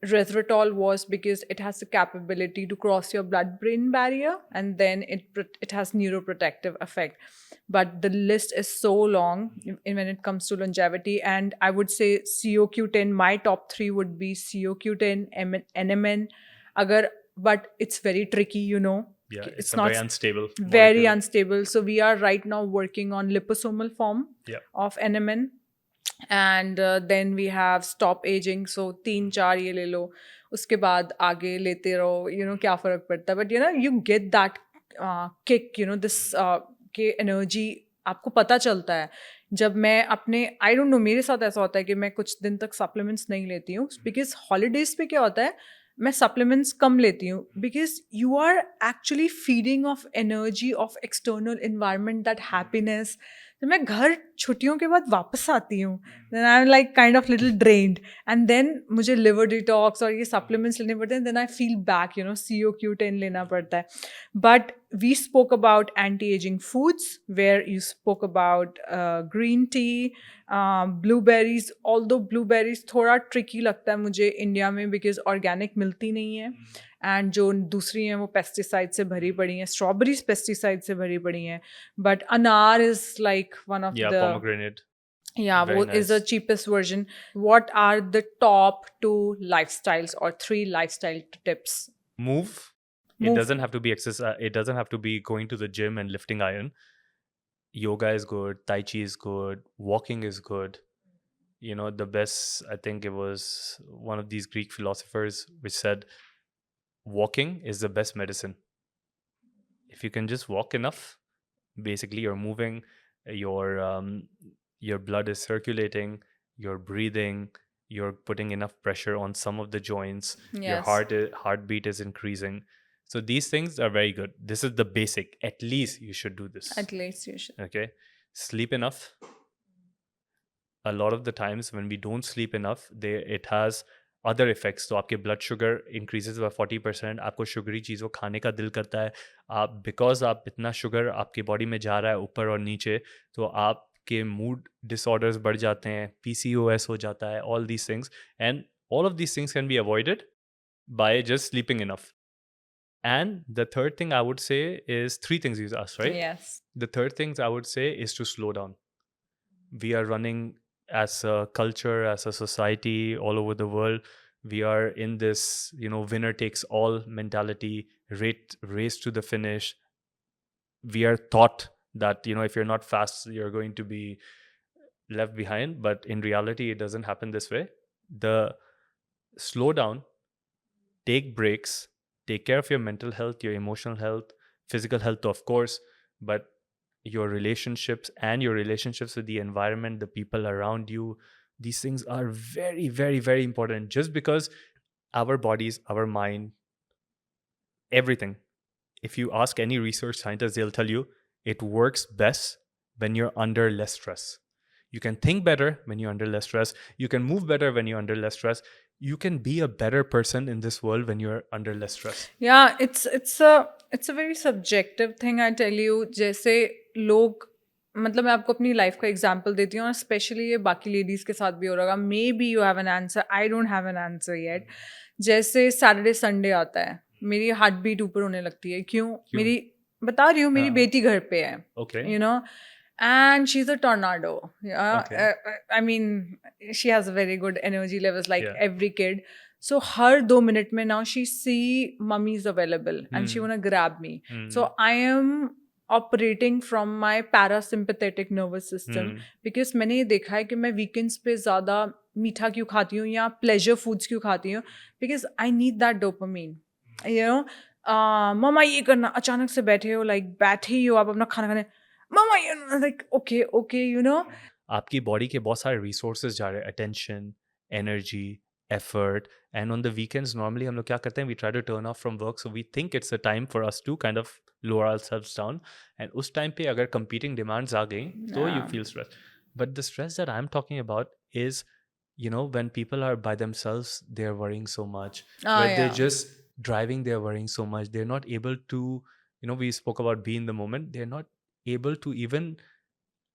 resveratrol was because it has the capability to cross your blood-brain barrier, and then it has neuroprotective effect. But the list is so long when it comes to longevity, and I would say CoQ10. My top 3 would be CoQ10, NMN. Agar, but it's very tricky, you know. Yeah, it's a not very unstable very molecule. unstable. So we are right now working on liposomal form Yeah. of NMN. And then we have stop aging, so 3-4 ये ले लो, उसके बाद आगे लेते रहो, you know क्या फ़र्क पड़ता है। But you know you get that kick, you know this के एनर्जी आपको पता चलता है। जब मैं अपने आई डोंट नो, मेरे साथ ऐसा होता है कि मैं कुछ दिन तक सप्लीमेंट्स नहीं लेती हूँ, बिकॉज हॉलीडेज पे क्या होता है, मैं सप्लीमेंट्स कम लेती हूँ, because you are actually feeding of energy of external environment, that happiness. जब मैं घर छुट्टियों के बाद वापस आती हूँ, then I am like kind of little drained, and then मुझे लिवर डिटॉक्स और ये सप्लीमेंट्स लेने पड़ते हैं, then I feel back, you know CoQ10 लेना पड़ता है। But we spoke about anti aging foods, where you spoke about green tea, blueberries. Although blueberries थोड़ा ट्रिकी लगता है मुझे इंडिया में, बिकॉज ऑर्गेनिक मिलती नहीं है, एंड जो दूसरी हैं वो पेस्टिसाइड से भरी पड़ी हैं, स्ट्रॉबेरीज पेस्टिसाइड से भरी पड़ी हैं, बट अनार is like one of Yeah, the, pomegranate. yeah, Very वो is the nice. cheapest version. What are the top 2 lifestyles or 3 lifestyle tips? Move. It Move. doesn't have to be exercise. It doesn't have to be going to the gym and lifting iron. Yoga is good. Tai Chi is good. Walking is good. You know, the best, I think it was one of these Greek philosophers which said, walking is the best medicine. If you can just walk enough, basically you're moving, your blood is circulating, you're breathing, you're putting enough pressure on some of the joints, your Yes. heartbeat is increasing. So these things are very good. This is the basic. At least you should do this. At least you should. Okay. Sleep enough. A lot of the times when we don't sleep enough, it has other effects. तो आपके blood sugar increases by 40%. आपको sugary चीज़ को खाने का दिल करता है। because आप इतना sugar आपके body में जा रहा है ऊपर और नीचे, तो आपके mood disorders बढ़ जाते हैं, PCOS हो जाता है, all these things. And all of these things can be avoided by just sleeping enough. And the third thing I would say is 3 things you asked, right? Yes. The third things I would say is to slow down. We are running as a culture, as a society all over the world. We are in this, winner takes all mentality, race to the finish. We are taught that, if you're not fast, you're going to be left behind. But in reality, it doesn't happen this way. The slow down, take breaks, take care of your mental health, your emotional health, physical health, of course, but your relationships and your relationships with the environment, the people around you, these things are very, very, very important. Just because our bodies, our mind, everything, if you ask any research scientist, they'll tell you it works best when you're under less stress. You can think better when you're under less stress. You can move better when you're under less stress. You can be a better person in this world when you're under less stress. Yeah, it's a very subjective thing, I tell you. जैसे लोग, मतलब मैं आपको अपनी life का example देती हूँ, और स्पेशली ये बाकी लेडीज के साथ भी हो रहा होगा. May be you have an answer, I don't have an answer yet. जैसे सैटरडे संडे आता है, मेरी हार्ट बीट ऊपर होने लगती है. क्यों? मेरी, बता रही हूँ, मेरी हाँ. बेटी घर पे है, Okay. you know, and she's a tornado. Okay. I mean, she has very good energy levels like Yeah. every kid. So her 2 minute में now she see mummy is available and she wanna grab me. So I am operating from my parasympathetic nervous system, because मैंने ये देखा है कि मैं weekends पे ज़्यादा मीठा क्यों खाती हूँ या pleasure foods क्यों खाती हूँ, because I need that dopamine. You know, मम्मा ये करना, अचानक से बैठे हो, like बैठे ही हो आप अपना खाना खाने, मम्मा ये, like okay, you know. आपकी बॉडी के बहुत सारे रिसोर्सेज जा रहे हैं, attention, energy, effort. And on the weekends normally हम लोग क्या करते हैं, we try to turn off from work, so we think it's a time for us to kind of lower ourselves down. And उस time पे अगर competing demands आ गई तो you Yeah. Feel stress. But the stress that I am talking about is, you know, when people are by themselves, they're worrying so much. When they're Yeah. just driving, they're worrying so much. They're not able to, you know, we spoke about be in the moment. They're not able to even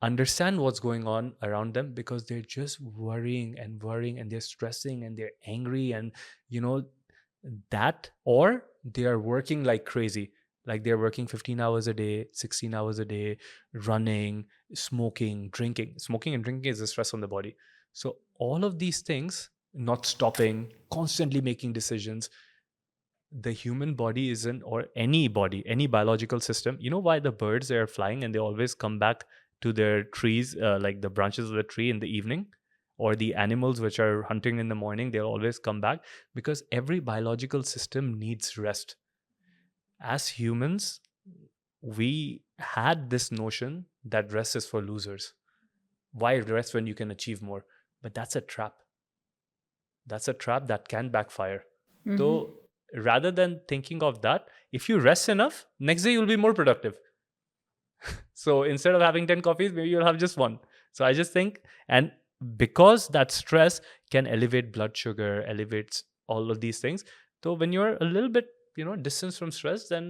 understand what's going on around them, because they're just worrying and they're stressing and they're angry, and you know that, or they are working like crazy, like they're working 15 hours a day, 16 hours a day, running, smoking, and drinking is a stress on the body. So all of these things, not stopping, constantly making decisions, the human body isn't, or any body, any biological system, you know why the birds, they are flying and they always come back to their trees, like the branches of the tree in the evening, or the animals which are hunting in the morning, they'll always come back, because every biological system needs rest. As humans, we had this notion that rest is for losers. Why rest when you can achieve more? But that's a trap. That's a trap that can backfire. So rather than thinking of that, if you rest enough, next day you'll be more productive. So instead of having 10 coffees, maybe you'll have just one. So I just think, and because that stress can elevate blood sugar, elevates all of these things. So when you're a little bit, you know, distance from stress, then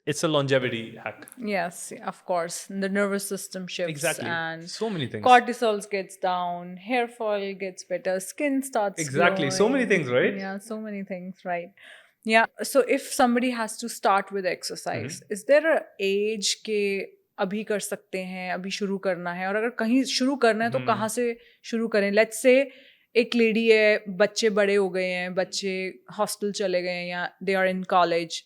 it's a longevity hack. Yes, of course. The nervous system shifts. Exactly. And So many things. cortisol gets down, hair fall gets better, skin starts Exactly. So many glowing. things, right? Yeah, so many things, right? Yeah. So if somebody has to start with exercise, is there a age के अभी कर सकते हैं, अभी शुरू करना है, और अगर कहीं शुरू करना है तो कहाँ से शुरू करें? Let's say एक लेडी है, बच्चे बड़े हो गए हैं, बच्चे हॉस्टल चले गए हैं, या they are in college,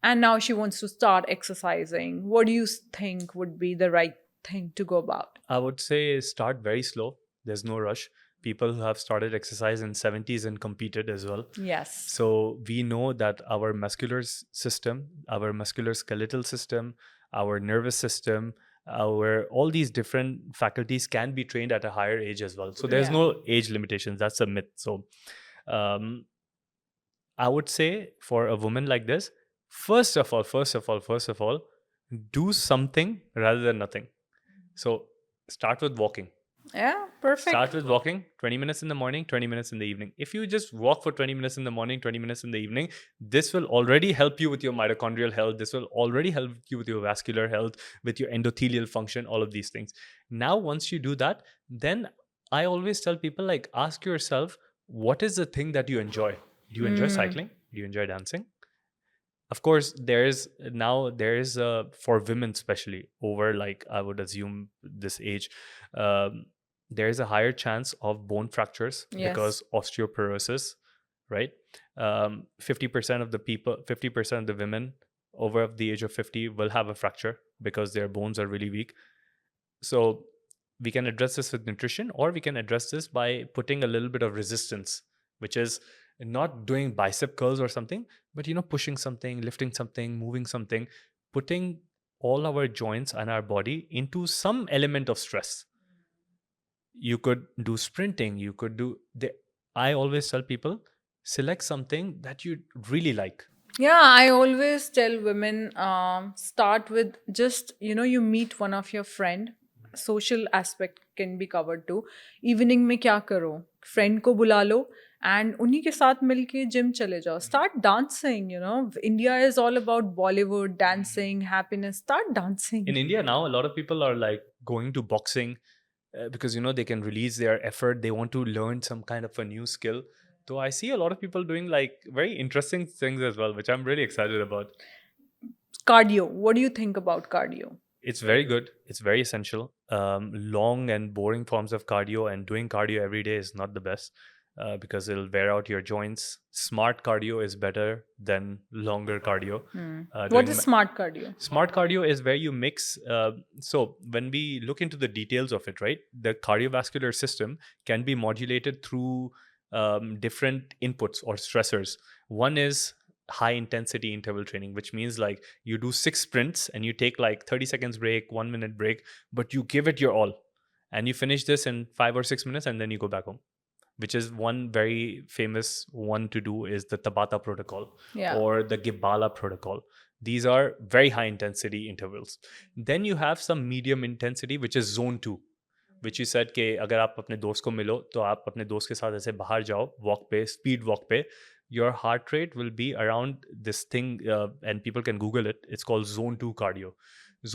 and now she wants to start exercising. What do you think would be the right thing to go about? I would say start very slow. There's no rush. People who have started exercise in 70s and competed as well. Yes. So we know that our muscular system, our musculoskeletal system, our nervous system, all these different faculties can be trained at a higher age as well. So there's no age limitations. That's a myth. So I would say for a woman like this, first of all, do something rather than nothing. So start with walking. Yeah, perfect. Start with walking 20 minutes in the morning, 20 minutes in the evening. If you just walk for 20 minutes in the morning, 20 minutes in the evening, this will already help you with your mitochondrial health. This will already help you with your vascular health, with your endothelial function, all of these things. Now, once you do that, then I always tell people, like, ask yourself, what is the thing that you enjoy? Do you enjoy cycling? Do you enjoy dancing? Of course, there is for women especially, over, like, I would assume this age, there is a higher chance of bone fractures because osteoporosis, right? 50% of the people, 50% of the women over the age of 50 will have a fracture because their bones are really weak. So we can address this with nutrition, or we can address this by putting a little bit of resistance, which is not doing bicep curls or something, but, you know, pushing something, lifting something, moving something, putting all our joints and our body into some element of stress. You could do sprinting, you could do I always tell people, select something that you really like. Yeah, I always tell women, start with just, you meet one of your friend. Social aspect can be covered too. Evening में क्या करो? Friend को बुला लो and उन्हीं के साथ मिलके gym चले जाओ. Start dancing, India is all about Bollywood, dancing, happiness. Start dancing. In India now, a lot of people are like going to boxing because they can release their effort. They want to learn some kind of a new skill. So I see a lot of people doing like very interesting things as well, which I'm really excited about. Cardio. What do you think about cardio? It's very good. It's very essential. Long and boring forms of cardio and doing cardio every day is not the best because it'll wear out your joints. Smart cardio is better than longer cardio. What is smart cardio? Smart cardio is where you mix. So when we look into the details of it, right, the cardiovascular system can be modulated through different inputs or stressors. One is high intensity interval training, which means like you do 6 sprints and you take like 30 seconds break, 1 minute break, but you give it your all and you finish this in 5 or 6 minutes and then you go back home, which is one very famous one to do is the Tabata protocol or the Gibala protocol. These are very high intensity intervals. Then you have some medium intensity, which is zone 2, which you said कि अगर आप अपने दोस्त को मिलो तो आप अपने दोस्त के साथ ऐसे बाहर जाओ वॉक पे, स्पीड वॉक पे, your heart rate will be around this thing and people can google it. It's called zone 2 cardio.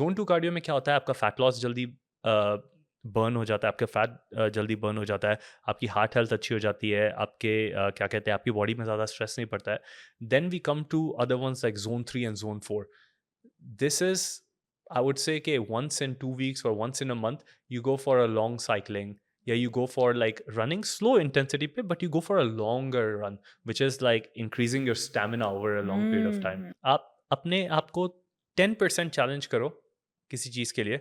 Zone 2 cardio में क्या होता है, आपका फैट लॉस जल्दी बर्न हो जाता है, आपका फैट जल्दी बर्न हो जाता है, आपकी हार्ट हेल्थ अच्छी हो जाती है, आपके क्या कहते हैं, आपकी बॉडी में ज़्यादा स्ट्रेस नहीं पड़ता है. Then we come to other ones like zone 3 and zone 4. This is, I would say, कि once in 2 weeks or once in a month you go for a long cycling. Yeah, you go for like running slow intensity pe, but you go for a longer run, which is like increasing your stamina over a long period of time. आप अपने आप को 10% challenge करो किसी चीज़ के लिए.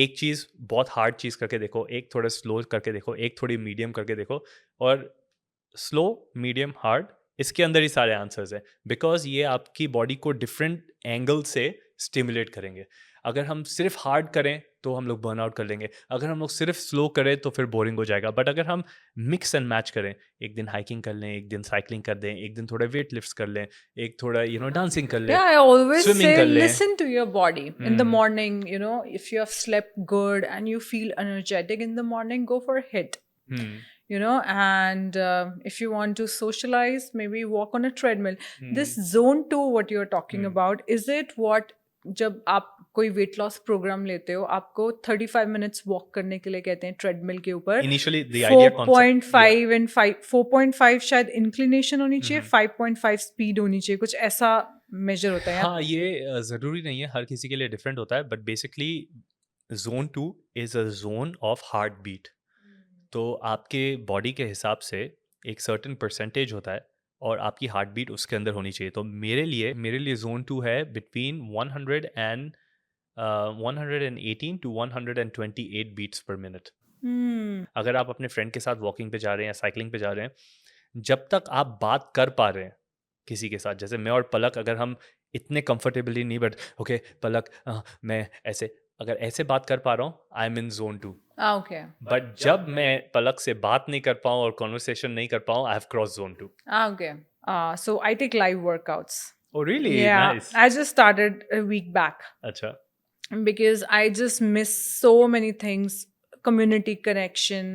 एक चीज़ बहुत हार्ड चीज़ करके देखो, एक थोड़ा स्लो करके देखो, एक थोड़ी मीडियम करके देखो, और स्लो, मीडियम, हार्ड, इसके अंदर ही सारे आंसर्स हैं, बिकॉज ये आपकी बॉडी को डिफरेंट एंगल से स्टिमुलेट करेंगे. अगर हम सिर्फ हार्ड करें तो हम लोग बर्नआउट कर लेंगे, अगर हम लोग सिर्फ स्लो करें तो फिर बोरिंग हो जाएगा. बट अगर हम मिक्स एंड मैच करें, एक दिन हाइकिंग कर लें, एक दिन साइकिलिंग कर दें, एक दिन थोड़ा वेट लिफ्ट्स कर लें, एक थोड़ा डांसिंग कर लें. Yeah, I always Swimming say कर लें. listen to your body in the morning. If you have slept good and you feel energetic in the morning, go for a hit. And if you want to socialize, maybe walk on a treadmill. This zone 2, what you're talking about, is it what जब आप कोई weight loss programme लेते हो, आपको 35 minutes walk करने के लिए कहते हैं ट्रेडमिल के ऊपर. Initially, the idea concept, 4.5 and 4.5 शायद इंक्लिनेशन होनी चाहिए, 5.5 स्पीड होनी चाहिए, कुछ ऐसा मेजर होता है. हाँ, ये ज़रूरी नहीं है, हर किसी के लिए डिफरेंट होता है, but basically zone 2 is a zone of heart beat. तो आपके बॉडी के हिसाब से एक सर्टेन परसेंटेज होता है और आपकी हार्ट बीट उसके अंदर होनी चाहिए. तो मेरे लिए जोन 2 है between 118 to 128 beats per minute. अगर आप अपने फ्रेंड के साथ वॉकिंग पे जा रहे हैं या साइकिलिंग पे जा रहे हैं, जब तक आप बात कर पा रहे हैं किसी के साथ, जैसे मैं और पलक, अगर हम इतने कंफर्टेबली नहीं, बट ओके पलक, मैं ऐसे, अगर ऐसे बात कर पा रहा हूँ, I am in zone 2. Okay. But जब मैं पलक से बात नहीं कर पाऊँ और कॉन्वर्सेशन नहीं कर पाऊँ, I have cross zone 2. Okay. So I take live workouts. Oh really? Yeah. Nice. I just started a week back अच्छा. because I just miss so many things. Community connection.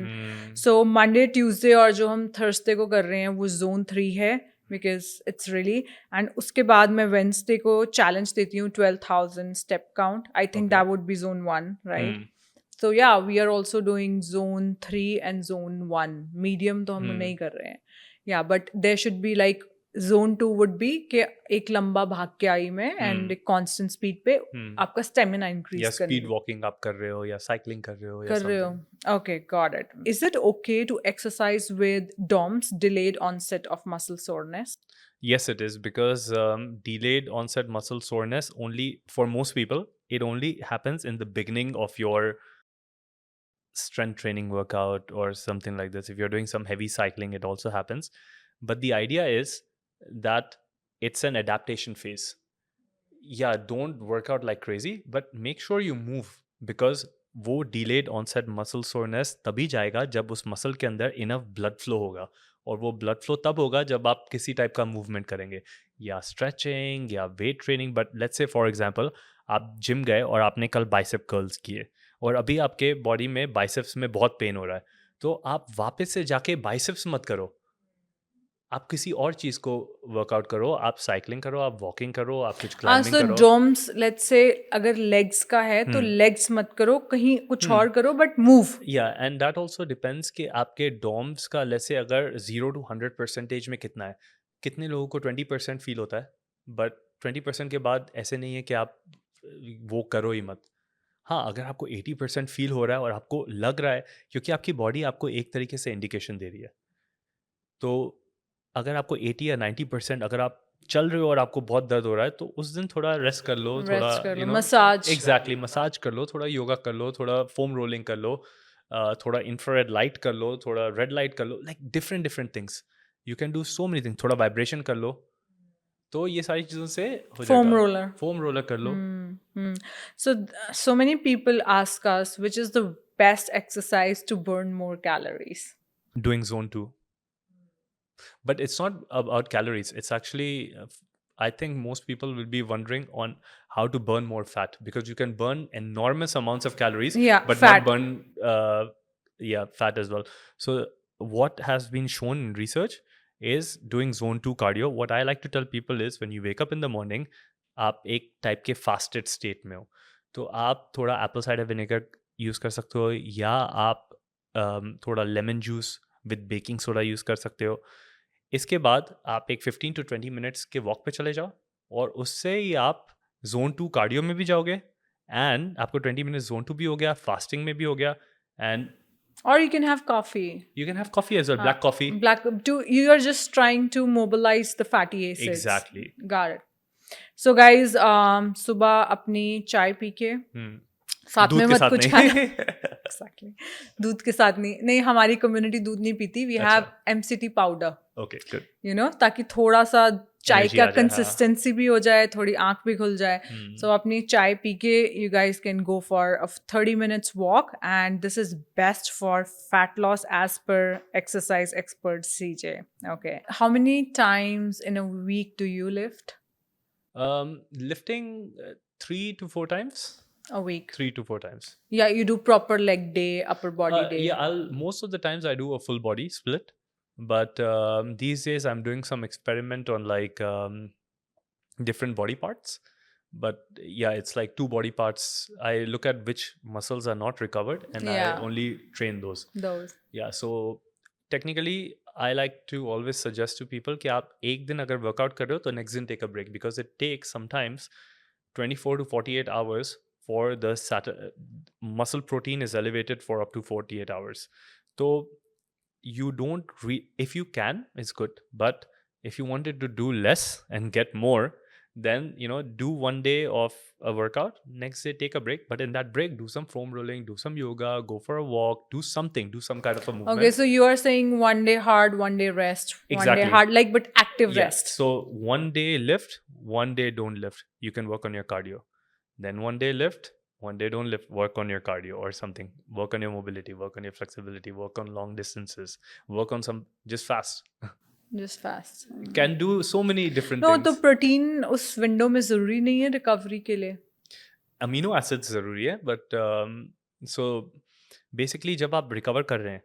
So Monday, Tuesday और जो हम Thursday को कर रहे हैं वो zone 3 है because it's really, and उसके बाद मैं Wednesday को challenge देती हूँ 12,000 step count. I think that would be zone 1, right? So yeah, we are also doing zone 3 and zone 1. Medium तो हम नहीं कर रहे हैं. Yeah, but there should be like zone 2 would be कि एक लंबा भाग के आई मैं and एक constant speed पे आपका stamina increase या करनी स्पीड वॉकिंग आप कर रहे हो या साइकिलिंग कर रहे हो या कर रहे हो. Okay, got it. Is it okay to exercise with DOMS, delayed onset of muscle soreness? Yes, it is, because delayed onset muscle soreness, only for most people, it only happens in the beginning of your strength training workout or something like this. If you're doing some heavy cycling, it also happens. But the idea is that it's an adaptation phase. yeah, don't work out like crazy, but make sure you move, because वो delayed onset muscle soreness तभी जाएगा जब उस muscle के अंदर enough blood flow होगा, और वो blood flow तब होगा जब आप किसी टाइप का movement करेंगे, या stretching या weight training. But let's say for example आप जिम गए और आपने कल बाइसेप कर्ल्स किए, और अभी आपके बॉडी में बाइसेप्स में बहुत पेन हो रहा है, तो आप वापस से जाके बाइसेप्स मत करो, आप किसी और चीज़ को वर्कआउट करो, आप साइकिलिंग करो, आप वॉकिंग करो, आप कुछ क्लाइंबिंग सो करो. डोम्स लेट्स से अगर लेग्स का है तो लेग्स मत करो, कहीं कुछ और करो, बट मूव. या एंड दैट ऑल्सो डिपेंड्स कि आपके डॉम्स का लेट्स से अगर 0 to 100% में कितना है. कितने लोगों को 20% फील होता है, बट 20% के बाद ऐसे नहीं है कि आप वो करो ही मत. हाँ, अगर आपको 80% फील हो रहा है और आपको लग रहा है, क्योंकि आपकी बॉडी आपको एक तरीके से इंडिकेशन दे रही है, तो अगर आपको 80 या 90% अगर आप चल रहे हो और आपको बहुत दर्द हो रहा है, तो उस दिन थोड़ा रेस्ट कर लो, थोड़ा रेस्ट कर लो, you know massage. Exactly massage कर लो, थोड़ा योगा कर लो, थोड़ा फोम रोलिंग कर लो, थोड़ा इंफ्रारेड लाइट कर लो, थोड़ा रेड लाइट कर लो, like different different things. You can do so many things. थोड़ा वाइब्रेशन कर लो, तो ये सारी चीज़ों से हो Foam जाएगा. roller. फोम रोलर कर लो. So many people ask us which is the best exercise to burn more calories. Doing zone 2, but it's not about calories. It's actually I think most people will be wondering on how to burn more fat, because you can burn enormous amounts of calories, Yeah, but fat. not burn fat as well. So what has been shown in research is doing zone 2 cardio. What I like to tell people is when you wake up in the morning, आप एक type के fasted state में हो, तो आप थोड़ा Apple cider vinegar use कर सकते हो, या आप थोड़ा lemon juice with baking soda use कर सकते हो. इसके बाद आप एक 15 to 20 मिनट्स के वॉक पे चले जाओ, और उससे ही आप जोन 2 कार्डियो में भी जाओगे, एंड आपको 20 मिनट्स जोन 2 भी हो गया, फास्टिंग में भी हो गया, and Or you can have coffee. you can have coffee as well, black coffee. You are just trying to mobilize the fatty acids. Exactly. Got it. So guys, सुबह अपनी चाय पी के साथ दूध में के मत साथ कुछ नहीं. खाना. Exactly. दूध के साथ नहीं, हमारी कम्युनिटी दूध नहीं पीती. We have MCT powder. Okay, good. You know, ताकि थोड़ा सा चाय Energy का आ जाए, हाँ. कंसिस्टेंसी भी हो जाए, थोड़ी आंख भी खुल जाए. So अपनी चाय पी के you guys can go for a 30 minutes walk, and this is best for fat loss as per exercise expert CJ. Okay. How many times in a week do you lift? Lifting 3 to 4 times. A week. 3 to 4 times. Yeah, you do proper leg day, upper body day. Yeah, most of the times I do a full body split, but these days I'm doing some experiment on like different body parts. But yeah, it's like 2 body parts. I look at which muscles are not recovered, and I Yeah. only train those. Those. Yeah, so technically I like to always suggest to people कि आप एक दिन अगर workout कर रहे हो तो next दिन take a break, because it takes sometimes 24 to 48 hours for the muscle protein is elevated for up to 48 hours. So you don't if you can, it's good, but if you wanted to do less and get more, then do one day of a workout, next day take a break, but in that break do some foam rolling, do some yoga, go for a walk, do some kind of a movement. Okay, so you are saying one day hard, one day rest. Exactly. One day hard, like, but active Yeah. rest. So one day lift, one day don't lift. You can work on your cardio. Then one day lift, one day don't lift. Work on your cardio or something. Work on your mobility, work on your flexibility, work on long distances, work on some just fast. Just fast. Can do so many different No, things. तो protein उस window में जरूरी नहीं है recovery के लिए. Amino acids ज़रूरी है, बट सो बेसिकली जब आप रिकवर कर रहे हैं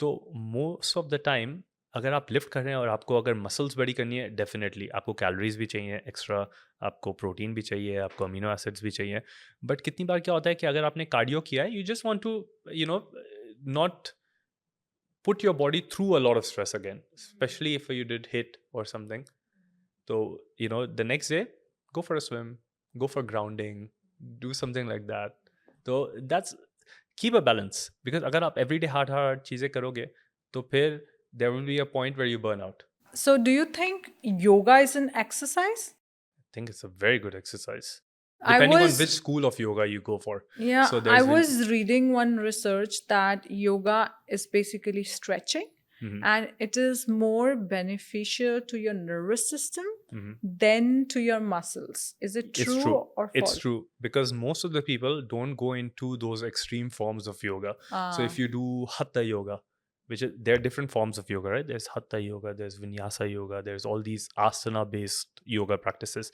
तो मोस्ट ऑफ द टाइम अगर आप लिफ्ट कर रहे हैं और आपको अगर मसल्स बड़ी करनी है, डेफिनेटली आपको कैलोरीज भी चाहिए एक्स्ट्रा, आपको प्रोटीन भी चाहिए, आपको अमीनो एसिड्स भी चाहिए. बट कितनी बार क्या होता है कि अगर आपने कार्डियो किया है, you just want to not put your body through a lot of stress again, especially if you did hit or something. So the next day go for a swim, go for grounding, do something like that. So that's keep a balance, because अगर आप everyday hard चीज़ें करोगे तो फिर there will be a point where you burn out. So do you think yoga is an exercise? I think it's a very good exercise, depending on which school of yoga you go for. Yeah, So I was reading one research that yoga is basically stretching, Mhm. and it is more beneficial to your nervous system Mhm. than to your muscles. Is it It's true true. or It's false? true because most of the people don't go into those extreme forms of yoga. So if you do hatha yoga, which is, there are different forms of yoga, right? There's hatha yoga, there's vinyasa yoga, there's all these asana based yoga practices.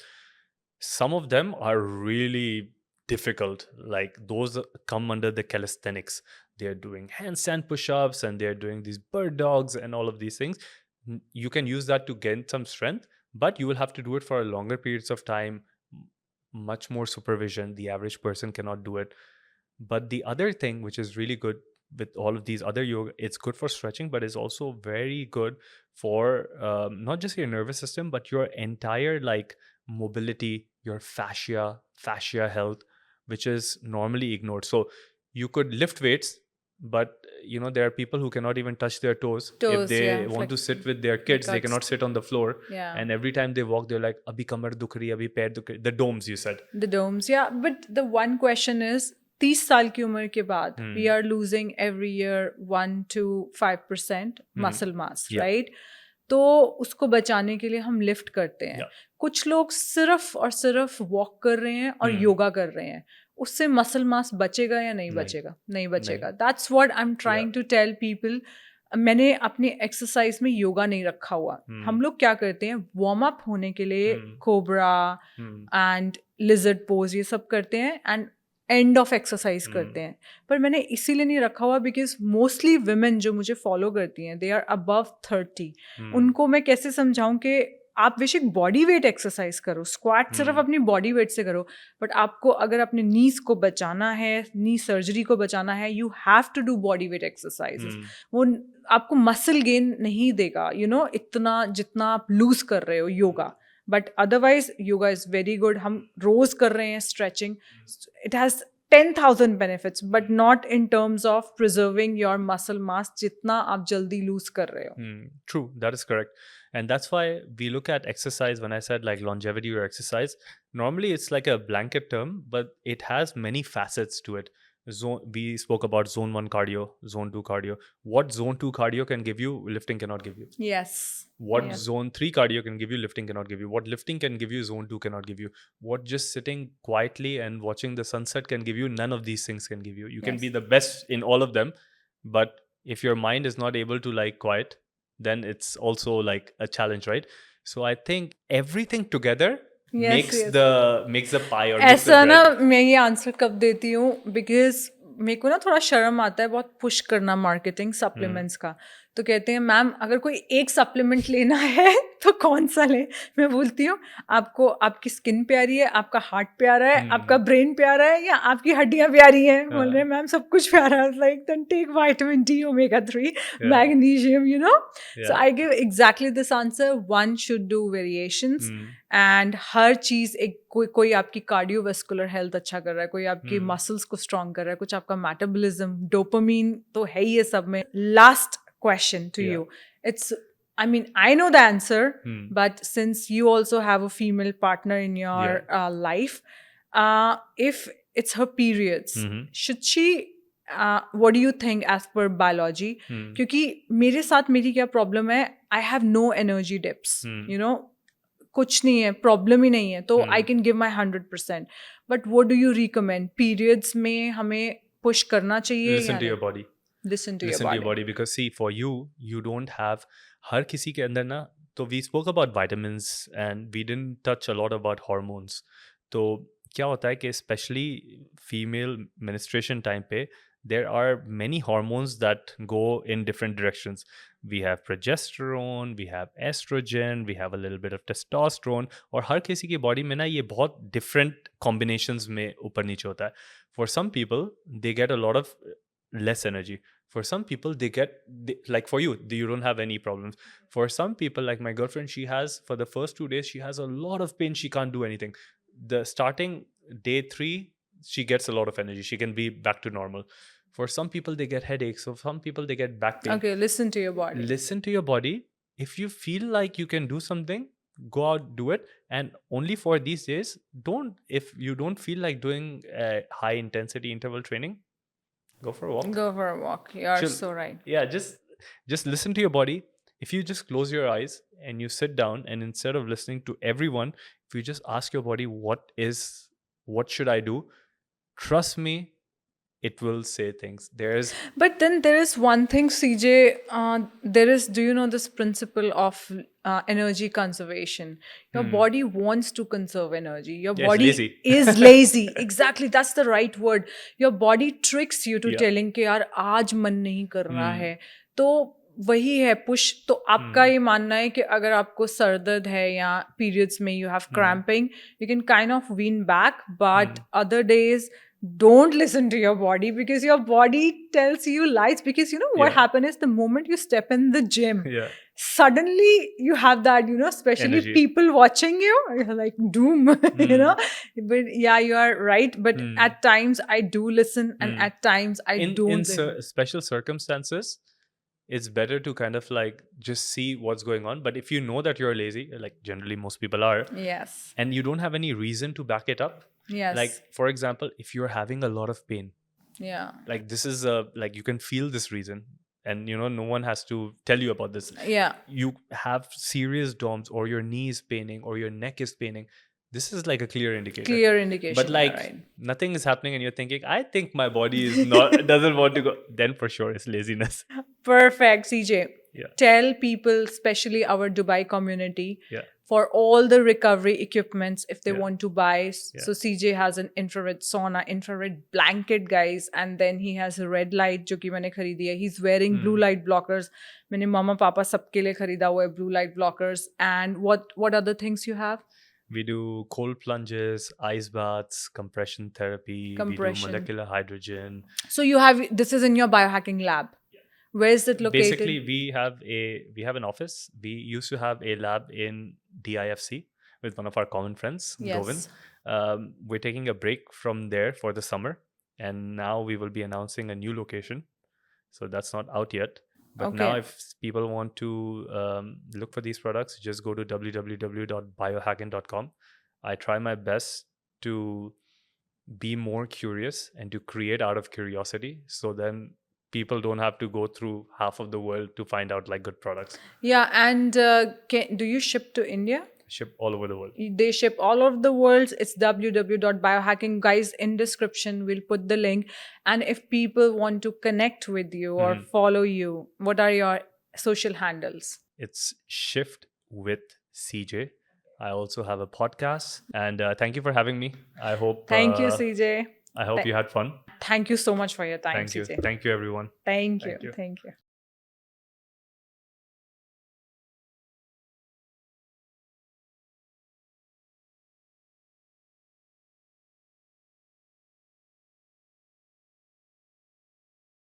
Some of them are really difficult. Like those come under the calisthenics. They're doing handstand push-ups and they're doing these bird dogs and all of these things. You can use that to gain some strength, but you will have to do it for a longer periods of time, much more supervision. The average person cannot do it. But the other thing which is really good with all of these other yoga, it's good for stretching, but it's also very good for not just your nervous system but your entire like mobility, your fascia health, which is normally ignored. So you could lift weights, but there are people who cannot even touch their toes. If Toes, they yeah, want to sit with their they kids, they got cannot sit on the floor, yeah. and every time they walk they're like abhi kamar dukh rahi, abhi pair dukh rahi. The domes you said. The domes, yeah. But the one question is 30 साल की उम्र के बाद we are losing every year 1 to 5% muscle mass, Yeah. right? तो उसको बचाने के लिए हम लिफ्ट करते हैं. Yeah. कुछ लोग सिर्फ और सिर्फ वॉक कर रहे हैं और योगा कर रहे हैं. उससे मसल मास बचेगा या नहीं बचेगा? नहीं बचेगा. That's what I am trying to tell people. मैंने अपनी एक्सरसाइज में योगा नहीं रखा हुआ. हम लोग क्या करते हैं, वार्म अप होने के लिए कोबरा एंड लिजर्ड पोज ये सब करते हैं एंड एंड ऑफ एक्सरसाइज करते हैं. पर मैंने इसीलिए नहीं रखा हुआ बिकॉज मोस्टली वुमेन जो मुझे फॉलो करती हैं दे आर अबव 30. उनको मैं कैसे समझाऊं कि आप बेशक बॉडी वेट एक्सरसाइज करो, स्क्वाट सिर्फ अपनी बॉडी वेट से करो, बट आपको अगर अपने नीज को बचाना है, नी सर्जरी को बचाना है, you have to do body weight exercises. वो आपको मसल गेन नहीं देगा इतना जितना आप लूज कर रहे हो yoga. But otherwise yoga is very good. हम रोज कर रहे हैं stretching. It has 10,000 benefits, but not in terms of preserving your muscle mass जितना आप जल्दी lose कर रहे हो. True, that is correct. And that's why we look at exercise. When I said like longevity or exercise, normally it's like a blanket term, but it has many facets to it. We spoke about zone 1 cardio, zone 2 cardio. What zone 2 cardio can give you, lifting cannot give you. Yes. What zone 3 cardio can give you, lifting cannot give you. What lifting can give you, zone 2 cannot give you. What just sitting quietly and watching the sunset can give you, none of these things can give you. You can be the best in all of them, but if your mind is not able to like quiet, then it's also like a challenge, right? So I think everything together makes the pie or makes the ऐसा ना bread. मैं ये answer कब देती हूँ because मेरे को ना थोड़ा शर्म आता है बहुत पुश करना मार्केटिंग सप्लीमेंट्स का. तो कहते हैं मैम अगर कोई एक सप्लीमेंट लेना है तो कौन सा ले. मैं बोलती हूँ आपको आपकी स्किन प्यारी है, आपका हार्ट प्यारा है, आपका ब्रेन प्यारा है, या आपकी हड्डियाँ प्यारी हैं. बोल रहे हैं मैम सब कुछ प्यारा है. Like then take vitamin D, omega 3, magnesium, So I give exactly this answer. One should do variations. And हर चीज़ एक कोई आपकी कार्डियोवेस्कुलर हेल्थ अच्छा कर रहा है, कोई आपकी मसल्स को स्ट्रॉन्ग कर रहा है, कुछ आपका मेटाबॉलिज्म, डोपामीन तो है ही है सब में. Last question to you. I mean, I know the answer, but since you also have a female partner in your life, if it's her periods, should she, what do you think as per biology? क्योंकि मेरे साथ मेरी क्या problem है, I have no energy dips, कुछ नहीं है, problem ही नहीं है, तो I can give my 100%. But what do you recommend? Periods में हमें push करना चाहिए? Listen to your body. Listen to your body because see, for you don't have, हर किसी के अंदर ना, तो we spoke about vitamins and we didn't touch a lot about hormones. तो क्या होता है कि especially female menstruation time पे there are many hormones that go in different directions. We have progesterone, we have estrogen, we have a little bit of testosterone, और हर किसी की body में ना ये बहुत different combinations में ऊपर नीचे होता है. For some people they get a lot of less energy. For some people like for you don't have any problems. For some people like my girlfriend, she has, for the first 2 days she has a lot of pain, she can't do anything. The starting day 3 she gets a lot of energy, she can be back to normal. For some people they get headaches, for some people they get back pain. Okay, listen to your body. Listen to your body. If you feel like you can do something, go out, do it. And only for these days, if you don't feel like doing high intensity interval training, go for a walk. Go for a walk. You're Chill. so right. Yeah, just just listen to your body. If you just close your eyes and you sit down, and instead of listening to everyone, if you just ask your body, what should I do? Trust me, it will say things. But then there is one thing, CJ. Do you know this principle of energy conservation? Your body wants to conserve energy. Your Yeah, it's body lazy. is lazy. Exactly, that's the right word. Your body tricks you to Yeah. telling कि यार आज मन नहीं कर रहा है. तो वही है पुश. तो आपका ये मानना है कि अगर आपको सर दर्द है या पीरियड्स में you have cramping, you can kind of wean back, but other days don't listen to your body because your body tells you lies. Because you know what Yeah. happens is the moment you step in the gym, Yeah. suddenly you have that, you know, especially Energy. people watching you, you're like doom, you know. But yeah, you are right. But at times I do listen, and at times I don't in listen. special circumstances, it's better to kind of like just see what's going on. But if you know that you're lazy, like generally most people are, Yes. and you don't have any reason to back it up, Yes. like for example, if you're having a lot of pain, Yeah. like this is like you can feel this reason, and you know no one has to tell you about this. Yeah. You have serious DOMS, or your knee is paining, or your neck is paining. This is like a clear indicator. Clear indication. But like yeah, right. nothing is happening, and you're thinking, I think my body is not doesn't want to go. Then for sure it's laziness. Perfect, CJ. Yeah. Tell people, especially our Dubai community, Yeah. for all the recovery equipments if they Yeah. want to buy. Yeah. So CJ has an infrared sauna, infrared blanket, guys, and then he has a red light जो कि मैंने खरीदी है. He's wearing blue light blockers. मैंने मामा पापा सबके लिए खरीदा हुआ है blue light blockers. And what other things you have? We do cold plunges, ice baths, compression therapy. Compression. We do molecular hydrogen. So you have, this is in your biohacking lab. Where is it located? Basically, we have an office. We used to have a lab in DIFC with one of our common friends, Yes. Govin. We're taking a break from there for the summer, and now we will be announcing a new location. So that's not out yet. But Okay. now, if people want to look for these products, just go to www.biohacking.com. I try my best to be more curious and to create out of curiosity. So then people don't have to go through half of the world to find out like good products. Yeah, and do you ship to India? Ship all over the world. They ship all over the world. It's www.biohacking. Guys, in description, we'll put the link. And if people want to connect with you or follow you, what are your social handles? It's Shift with CJ. I also have a podcast. And thank you for having me. I hope... Thank you, CJ. I hope you had fun. Thank you so much for your time, Thank you. CJ. Thank you, everyone. Thank Thank you. you. Thank you.